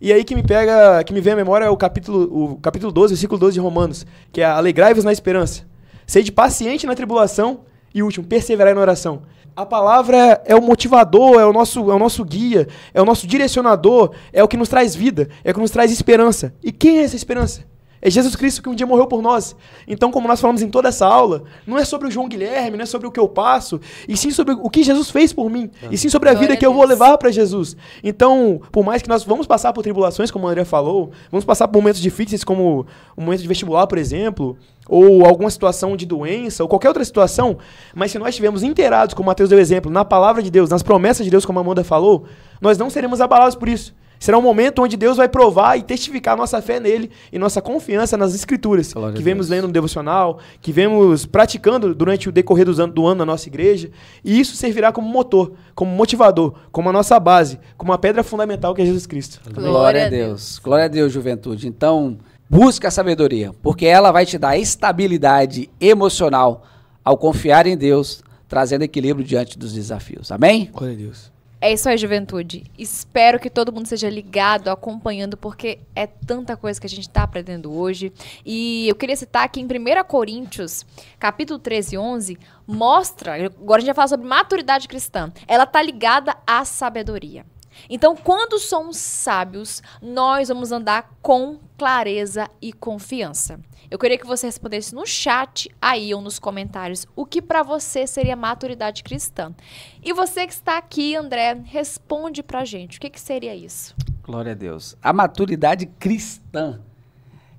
E aí que me vem à memória o capítulo 12, versículo 12 de Romanos, que é alegrai-vos na esperança, sede paciente na tribulação e, último, perseverai na oração. A palavra é o motivador, é o nosso guia, é o nosso direcionador, é o que nos traz vida, é o que nos traz esperança. E quem é essa esperança? É Jesus Cristo que um dia morreu por nós. Então, como nós falamos em toda essa aula, não é sobre o João Guilherme, não é sobre o que eu passo, e sim sobre o que Jesus fez por mim, e sim sobre a vida que eu vou levar para Jesus. Então, por mais que nós vamos passar por tribulações, como o André falou, vamos passar por momentos difíceis, como o momento de vestibular, por exemplo, ou alguma situação de doença, ou qualquer outra situação, mas se nós estivermos inteirados, como o Mateus deu exemplo, na palavra de Deus, nas promessas de Deus, como a Amanda falou, nós não seremos abalados por isso. Será um momento onde Deus vai provar e testificar nossa fé nele e nossa confiança nas Escrituras, que vemos lendo no devocional, que vemos praticando durante o decorrer do ano na nossa igreja, e isso servirá como motor, como motivador, como a nossa base, como a pedra fundamental que é Jesus Cristo.
Glória a Deus. Glória a Deus, juventude. Então, busca a sabedoria, porque ela vai te dar estabilidade emocional ao confiar em Deus, trazendo equilíbrio diante dos desafios. Amém?
Glória a Deus.
É isso aí, juventude. Espero que todo mundo seja ligado, acompanhando, porque é tanta coisa que a gente está aprendendo hoje. E eu queria citar aqui em 1 Coríntios, capítulo 13, 11, mostra, agora a gente vai falar sobre maturidade cristã. Ela está ligada à sabedoria. Então, quando somos sábios, nós vamos andar com clareza e confiança. Eu queria que você respondesse no chat aí ou nos comentários o que para você seria maturidade cristã. E você que está aqui, André, responde pra gente. O que seria isso?
Glória a Deus. A maturidade cristã,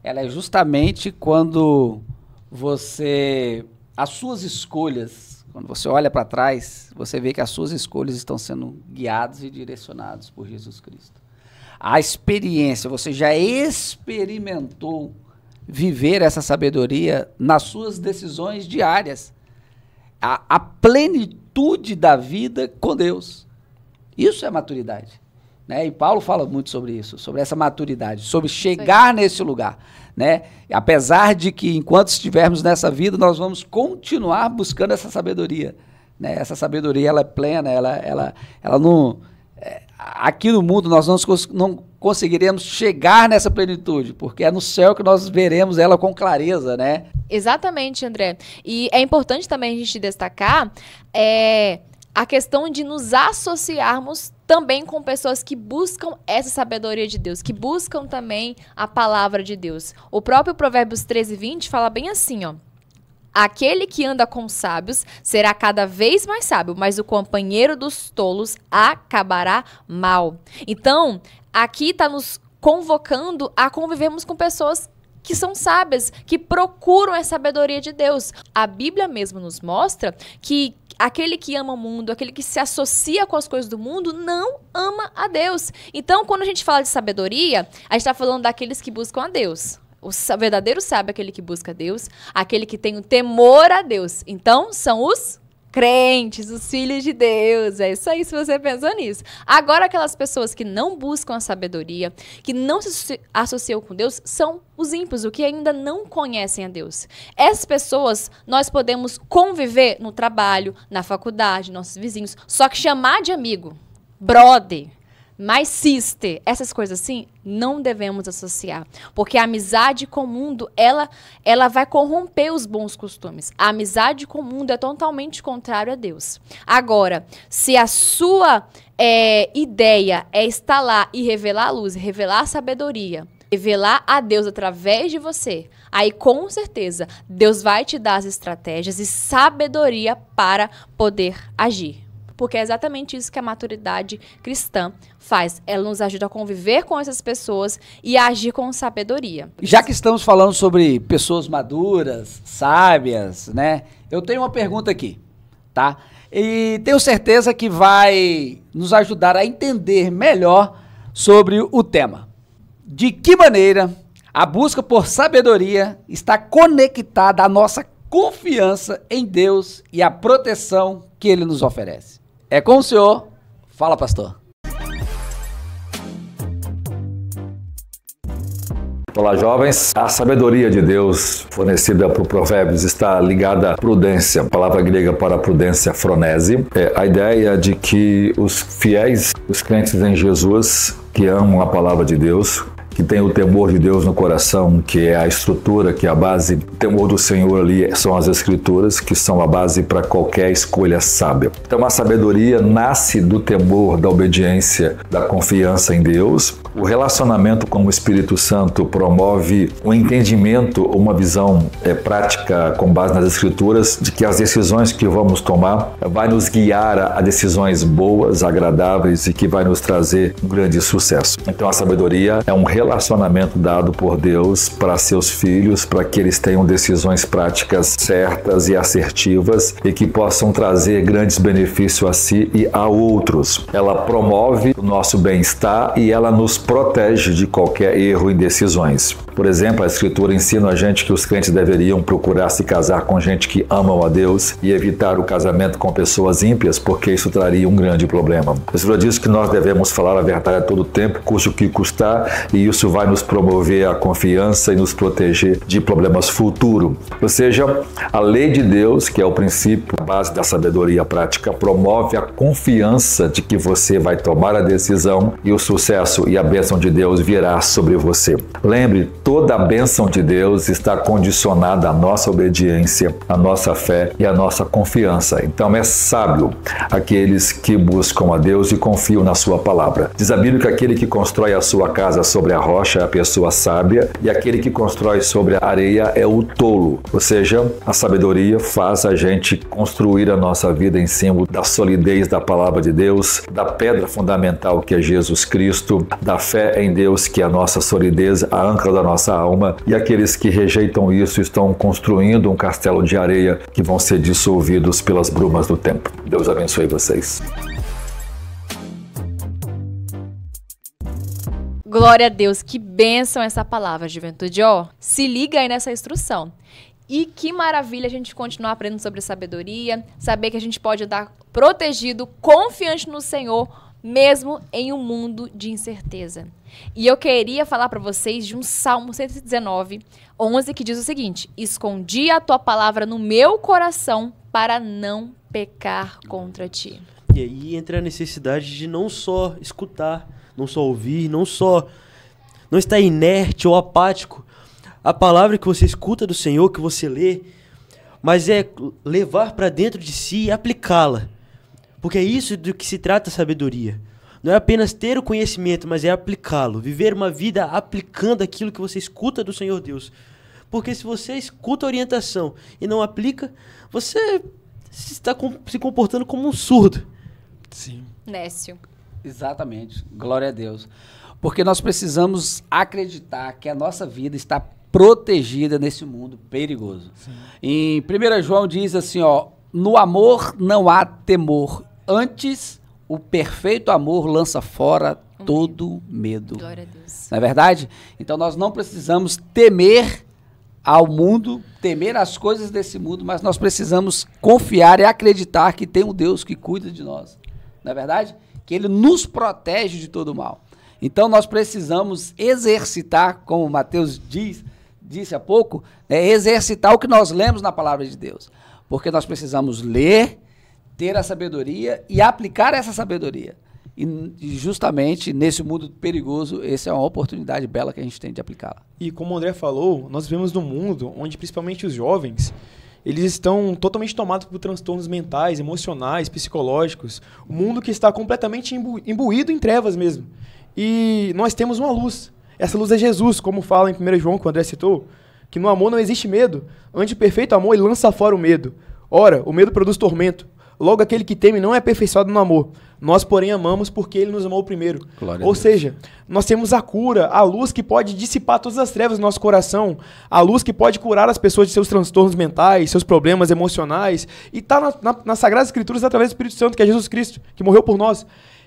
ela é justamente quando as suas escolhas, quando você olha para trás, você vê que as suas escolhas estão sendo guiadas e direcionadas por Jesus Cristo. A experiência, você já experimentou viver essa sabedoria nas suas decisões diárias. A plenitude da vida com Deus. Isso é maturidade. Né? E Paulo fala muito sobre isso, sobre essa maturidade, sobre chegar nesse lugar. Né? Apesar de que, enquanto estivermos nessa vida, nós vamos continuar buscando essa sabedoria. Né? Essa sabedoria, ela é plena, ela não... aqui no mundo nós não conseguiremos chegar nessa plenitude, porque é no céu que nós veremos ela com clareza, né?
Exatamente, André. E é importante também a gente destacar a questão de nos associarmos também com pessoas que buscam essa sabedoria de Deus, que buscam também a palavra de Deus. O próprio Provérbios 13, 20 fala bem assim, ó. Aquele que anda com sábios será cada vez mais sábio, mas o companheiro dos tolos acabará mal. Então, aqui está nos convocando a convivermos com pessoas que são sábias, que procuram a sabedoria de Deus. A Bíblia mesmo nos mostra que aquele que ama o mundo, aquele que se associa com as coisas do mundo, não ama a Deus. Então, quando a gente fala de sabedoria, a gente está falando daqueles que buscam a Deus. O verdadeiro sábio é aquele que busca Deus, aquele que tem o temor a Deus. Então, são os crentes, os filhos de Deus. É isso aí, se você pensou nisso. Agora, aquelas pessoas que não buscam a sabedoria, que não se associam com Deus, são os ímpios, o que ainda não conhecem a Deus. Essas pessoas, nós podemos conviver no trabalho, na faculdade, nossos vizinhos, só que chamar de amigo, brother, mas sister, essas coisas assim, não devemos associar. Porque a amizade com o mundo, ela vai corromper os bons costumes. A amizade com o mundo é totalmente contrário a Deus. Agora, se a sua ideia é estar lá e revelar a luz, revelar a sabedoria, revelar a Deus através de você, aí com certeza Deus vai te dar as estratégias e sabedoria para poder agir. Porque é exatamente isso que a maturidade cristã faz. Ela nos ajuda a conviver com essas pessoas e a agir com sabedoria.
Já que estamos falando sobre pessoas maduras, sábias, né? Eu tenho uma pergunta aqui, tá? E tenho certeza que vai nos ajudar a entender melhor sobre o tema. De que maneira a busca por sabedoria está conectada à nossa confiança em Deus e à proteção que Ele nos oferece? É com o senhor. Fala, pastor.
Olá, jovens. A sabedoria de Deus fornecida por Provérbios está ligada à prudência. A palavra grega para prudência, fronese. É a ideia de que os fiéis, os crentes em Jesus, que amam a palavra de Deus, que tem o temor de Deus no coração, que é a estrutura, que é a base. O temor do Senhor ali são as Escrituras, que são a base para qualquer escolha sábia. Então a sabedoria nasce do temor, da obediência, da confiança em Deus. O relacionamento com o Espírito Santo promove um entendimento, uma visão prática com base nas Escrituras, de que as decisões que vamos tomar vai nos guiar a decisões boas, agradáveis e que vai nos trazer um grande sucesso. Então a sabedoria é um relacionamento dado por Deus para seus filhos, para que eles tenham decisões práticas certas e assertivas e que possam trazer grandes benefícios a si e a outros. Ela promove o nosso bem-estar e ela nos protege de qualquer erro em decisões. Por exemplo, a Escritura ensina a gente que os crentes deveriam procurar se casar com gente que ama a Deus e evitar o casamento com pessoas ímpias, porque isso traria um grande problema. A Escritura diz que nós devemos falar a verdade a todo tempo, custe o que custar, e isso vai nos promover a confiança e nos proteger de problemas futuros. Ou seja, a lei de Deus, que é o princípio, a base da sabedoria prática, promove a confiança de que você vai tomar a decisão e o sucesso e a bênção de Deus virá sobre você. Lembre, toda a bênção de Deus está condicionada à nossa obediência, à nossa fé e à nossa confiança. Então é sábio aqueles que buscam a Deus e confiam na sua palavra. Diz a Bíblia que aquele que constrói a sua casa sobre a rocha é a pessoa sábia e aquele que constrói sobre a areia é o tolo. Ou seja, a sabedoria faz a gente construir a nossa vida em cima da solidez da palavra de Deus, da pedra fundamental que é Jesus Cristo, da fé em Deus que é a nossa solidez, a âncora da nossa alma, e aqueles que rejeitam isso estão construindo um castelo de areia que vão ser dissolvidos pelas brumas do tempo. Deus abençoe vocês.
Glória a Deus, que bênção essa palavra, juventude. Ó, se liga aí nessa instrução. E que maravilha a gente continuar aprendendo sobre sabedoria, saber que a gente pode andar protegido, confiante no Senhor, mesmo em um mundo de incerteza. E eu queria falar para vocês de um Salmo 119, 11, que diz o seguinte: escondi a tua palavra no meu coração para não pecar contra ti.
E aí entra a necessidade de não só escutar, não só ouvir, não estar inerte ou apático à palavra que você escuta do Senhor, que você lê, mas é levar para dentro de si e aplicá-la. Porque é isso do que se trata a sabedoria. Não é apenas ter o conhecimento, mas é aplicá-lo. Viver uma vida aplicando aquilo que você escuta do Senhor Deus. Porque se você escuta a orientação e não aplica, você está se comportando como um surdo.
Sim.
Nécio.
Exatamente. Glória a Deus. Porque nós precisamos acreditar que a nossa vida está protegida nesse mundo perigoso. Sim. Em 1 João diz assim, ó: no amor não há temor, antes o perfeito amor lança fora todo medo.
Glória a Deus.
Não é verdade? Então nós não precisamos temer ao mundo, temer as coisas desse mundo, mas nós precisamos confiar e acreditar que tem um Deus que cuida de nós. Não é verdade? Que Ele nos protege de todo mal. Então nós precisamos exercitar, como o Mateus disse há pouco, exercitar o que nós lemos na palavra de Deus. Porque nós precisamos ler, ter a sabedoria e aplicar essa sabedoria. E justamente nesse mundo perigoso, essa é uma oportunidade bela que a gente tem de aplicá-la.
E como o André falou, nós vivemos num mundo onde principalmente os jovens, eles estão totalmente tomados por transtornos mentais, emocionais, psicológicos. Um mundo que está completamente imbuído em trevas mesmo. E nós temos uma luz. Essa luz é Jesus, como fala em 1 João, que o André citou, que no amor não existe medo. Ante o perfeito amor, ele lança fora o medo. Ora, o medo produz tormento. Logo, aquele que teme não é aperfeiçoado no amor. Nós, porém, amamos porque ele nos amou primeiro. Ou seja, nós temos a cura, a luz que pode dissipar todas as trevas do nosso coração, a luz que pode curar as pessoas de seus transtornos mentais, seus problemas emocionais, e está nas Sagradas Escrituras através do Espírito Santo, que é Jesus Cristo, que morreu por nós.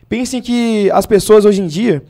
Pensem que as pessoas hoje em dia,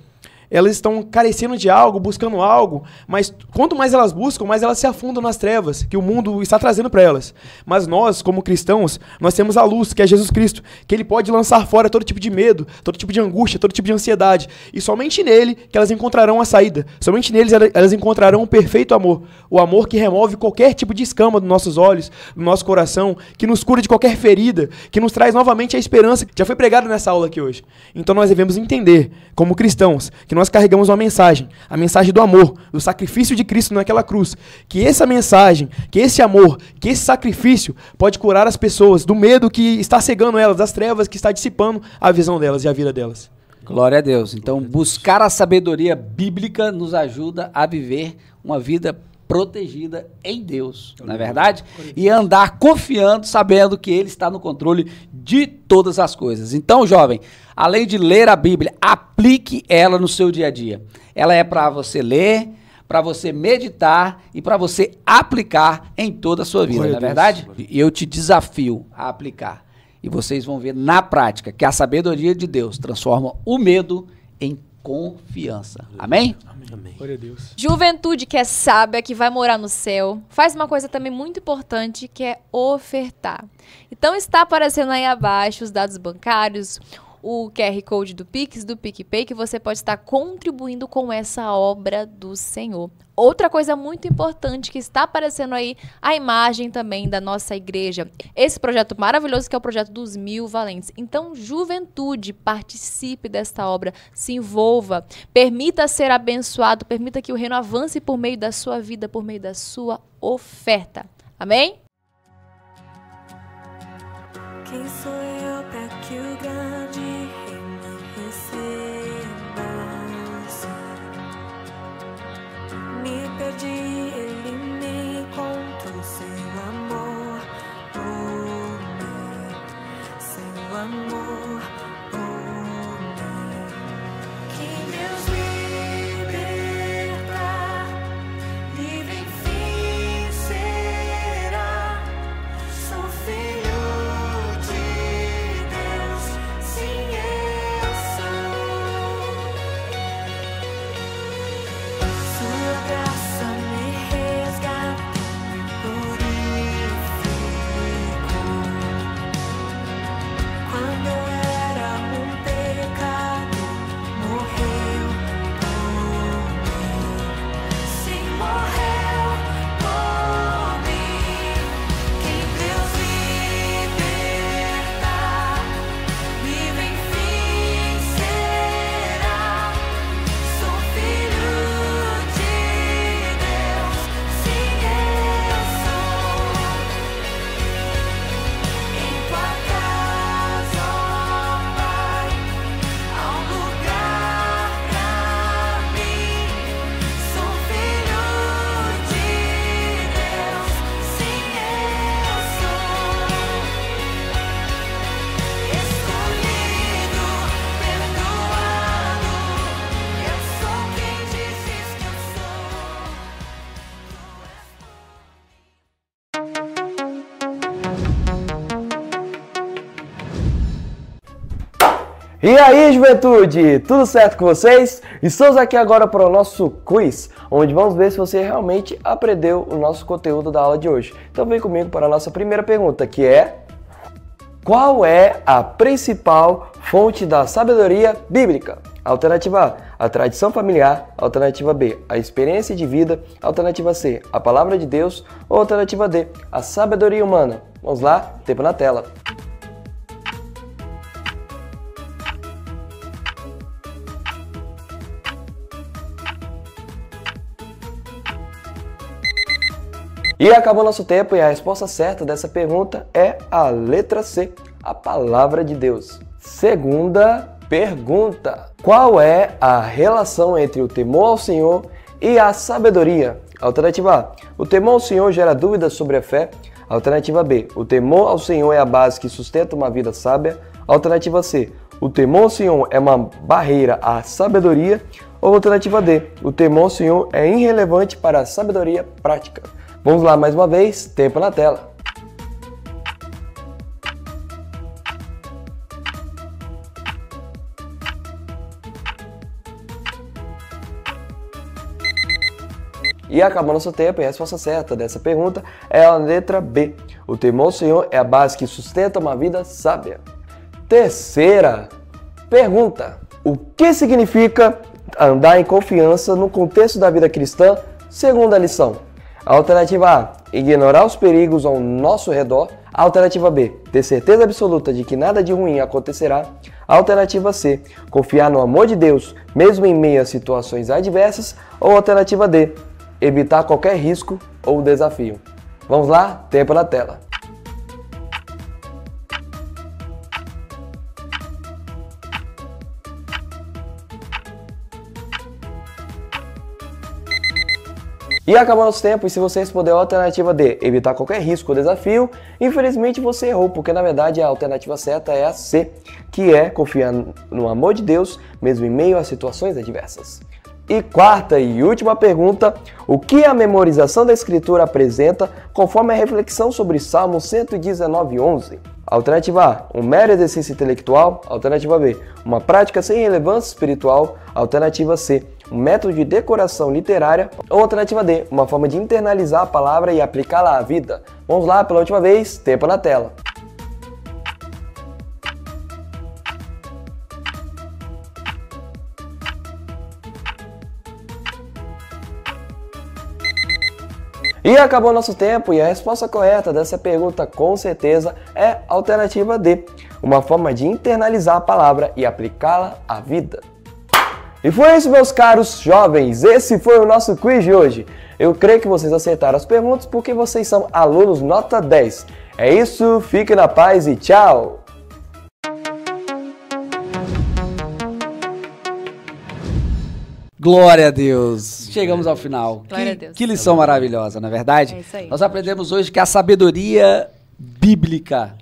elas estão carecendo de algo, buscando algo, mas quanto mais elas buscam, mais elas se afundam nas trevas que o mundo está trazendo para elas. Mas nós, como cristãos, nós temos a luz, que é Jesus Cristo, que ele pode lançar fora todo tipo de medo, todo tipo de angústia, todo tipo de ansiedade. E somente nele que elas encontrarão a saída. Somente neles elas encontrarão o perfeito amor. O amor que remove qualquer tipo de escama dos nossos olhos, do nosso coração, que nos cura de qualquer ferida, que nos traz novamente a esperança, que já foi pregada nessa aula aqui hoje. Então nós devemos entender, como cristãos, que nós carregamos uma mensagem, a mensagem do amor, do sacrifício de Cristo naquela cruz, que essa mensagem, que esse amor, que esse sacrifício pode curar as pessoas do medo que está cegando elas, das trevas que está dissipando a visão delas e a vida delas.
Glória a Deus. Então, buscar a sabedoria bíblica nos ajuda a viver uma vida protegida em Deus, não é verdade? E andar confiando, sabendo que Ele está no controle de todas as coisas. Então, jovem, além de ler a Bíblia, aplique ela no seu dia a dia. Ela é para você ler, para você meditar e para você aplicar em toda a sua vida, não é verdade? E eu te desafio a aplicar. E vocês vão ver na prática que a sabedoria de Deus transforma o medo em confiança. Amém?
Amém. Glória a Deus.
Juventude que é sábia, que vai morar no céu, faz uma coisa também muito importante, que é ofertar. Então está aparecendo aí abaixo os dados bancários, o QR Code do Pix, do PicPay, que você pode estar contribuindo com essa obra do Senhor. Outra coisa muito importante que está aparecendo aí, a imagem também da nossa igreja. Esse projeto maravilhoso que é o projeto dos 1000 valentes. Então, juventude, participe desta obra, se envolva, permita ser abençoado, permita que o reino avance por meio da sua vida, por meio da sua oferta. Amém?
Quem sou eu para que o grande rei me receba? Me perdi, ele me encontrou, seu amor por mim, seu amor por mim. Que Deus liberta, livre enfim será, sou filho de Deus.
E aí, juventude, tudo certo com vocês? Estamos aqui agora para o nosso quiz, onde vamos ver se você realmente aprendeu o nosso conteúdo da aula de hoje. Então vem comigo para a nossa primeira pergunta, que é: qual é a principal fonte da sabedoria bíblica? Alternativa A, a tradição familiar. Alternativa B, a experiência de vida. Alternativa C, a palavra de Deus. Ou alternativa D, a sabedoria humana. Vamos lá, tempo na tela. E acabou nosso tempo e a resposta certa dessa pergunta é a letra C, a palavra de Deus. Segunda pergunta: qual é a relação entre o temor ao Senhor e a sabedoria? Alternativa A, o temor ao Senhor gera dúvidas sobre a fé. Alternativa B, o temor ao Senhor é a base que sustenta uma vida sábia. Alternativa C, o temor ao Senhor é uma barreira à sabedoria. Ou alternativa D, o temor ao Senhor é irrelevante para a sabedoria prática. Vamos lá mais uma vez, tempo na tela. E acabou nosso tempo e a resposta certa dessa pergunta é a letra B. O temor ao Senhor é a base que sustenta uma vida sábia. Terceira pergunta: o que significa andar em confiança no contexto da vida cristã, segundo a lição? Alternativa A, ignorar os perigos ao nosso redor. Alternativa B, ter certeza absoluta de que nada de ruim acontecerá. Alternativa C, confiar no amor de Deus, mesmo em meio a situações adversas. Ou alternativa D, evitar qualquer risco ou desafio. Vamos lá, tempo na tela. E acabou nosso tempo, e se você respondeu a alternativa D, evitar qualquer risco ou desafio, infelizmente você errou, porque na verdade a alternativa certa é a C, que é confiar no amor de Deus, mesmo em meio a situações adversas. E quarta e última pergunta: o que a memorização da Escritura apresenta conforme a reflexão sobre Salmo 119:11? Alternativa A, um mero exercício intelectual. Alternativa B, uma prática sem relevância espiritual. Alternativa C, um método de decoração literária. Ou alternativa D, uma forma de internalizar a palavra e aplicá-la à vida. Vamos lá, pela última vez, tempo na tela. E acabou nosso tempo e a resposta correta dessa pergunta com certeza é a alternativa D, uma forma de internalizar a palavra e aplicá-la à vida. E foi isso, meus caros jovens, esse foi o nosso quiz de hoje. Eu creio que vocês acertaram as perguntas porque vocês são alunos nota 10. É isso, fique na paz e tchau!
Glória a Deus! Chegamos ao final.
Glória a Deus.
Que lição maravilhosa, não é verdade?
É isso aí.
Nós aprendemos hoje que a sabedoria bíblica,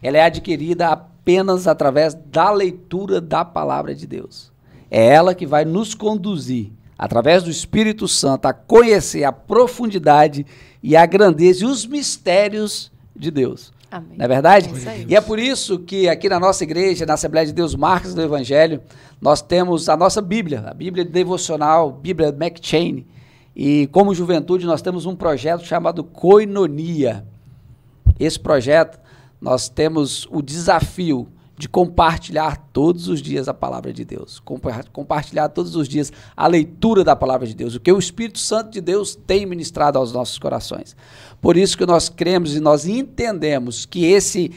ela é adquirida apenas através da leitura da palavra de Deus. É ela que vai nos conduzir, através do Espírito Santo, a conhecer a profundidade e a grandeza e os mistérios de Deus.
Amém.
Não é verdade?
É isso aí.
E é por isso que aqui na nossa igreja, na Assembleia de Deus Marcos do Evangelho, nós temos a nossa Bíblia, a Bíblia devocional, Bíblia McChain. E como juventude nós temos um projeto chamado Koinonia. Esse projeto, nós temos o desafio de compartilhar todos os dias a palavra de Deus, compartilhar todos os dias a leitura da palavra de Deus, o que o Espírito Santo de Deus tem ministrado aos nossos corações. Por isso que nós cremos e nós entendemos que esse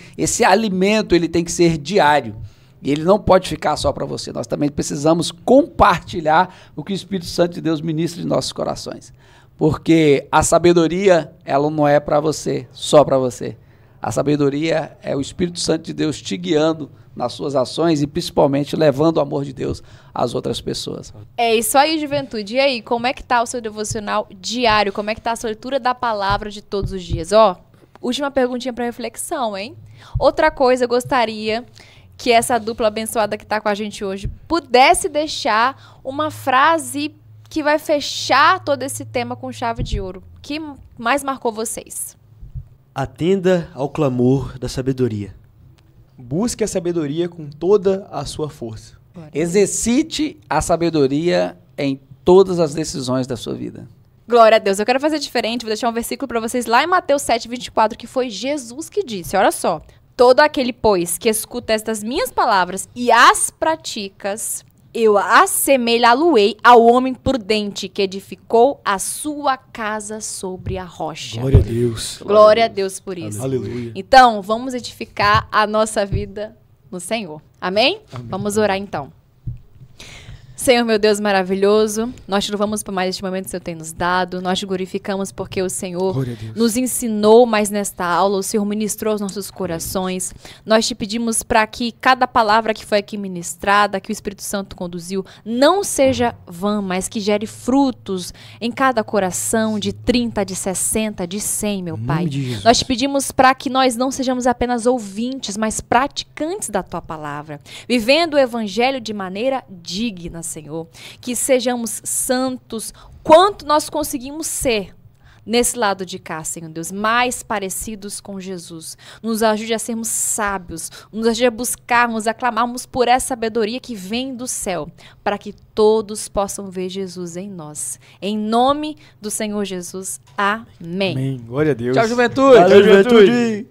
alimento ele tem que ser diário e ele não pode ficar só para você. Nós também precisamos compartilhar o que o Espírito Santo de Deus ministra em nossos corações, porque a sabedoria ela não é para você, só para você. A sabedoria é o Espírito Santo de Deus te guiando nas suas ações e principalmente levando o amor de Deus às outras pessoas.
É isso aí, juventude. E aí, como é que tá o seu devocional diário? Como é que tá a sua leitura da palavra de todos os dias? Ó, última perguntinha para reflexão, hein? Outra coisa, eu gostaria que essa dupla abençoada que tá com a gente hoje pudesse deixar uma frase que vai fechar todo esse tema com chave de ouro. O que mais marcou vocês?
Atenda ao clamor da sabedoria.
Busque a sabedoria com toda a sua força.
Exercite a sabedoria em todas as decisões da sua vida.
Glória a Deus. Eu quero fazer diferente, vou deixar um versículo para vocês lá em Mateus 7:24, que foi Jesus que disse, olha só. Todo aquele, pois, que escuta estas minhas palavras e as praticas, eu assemelhá-lo-ei ao homem prudente que edificou a sua casa sobre a rocha.
Glória a Deus.
Glória a Deus por isso.
Aleluia.
Então, vamos edificar a nossa vida no Senhor. Amém? Vamos orar então. Senhor, meu Deus maravilhoso, nós te louvamos por mais este momento que o Senhor tem nos dado, nós te glorificamos porque o Senhor nos ensinou mais nesta aula, o Senhor ministrou os nossos corações, nós te pedimos para que cada palavra que foi aqui ministrada, que o Espírito Santo conduziu, não seja vã, mas que gere frutos em cada coração de 30, de 60, de 100, meu Pai. Nós te pedimos para que nós não sejamos apenas ouvintes, mas praticantes da Tua palavra, vivendo o Evangelho de maneira digna, Senhor, que sejamos santos quanto nós conseguimos ser nesse lado de cá, Senhor Deus, mais parecidos com Jesus. Nos ajude a sermos sábios, nos ajude a buscarmos, a clamarmos por essa sabedoria que vem do céu, para que todos possam ver Jesus em nós. Em nome do Senhor Jesus, amém.
Amém. Glória a Deus.
Tchau, juventude.
Valeu, juventude.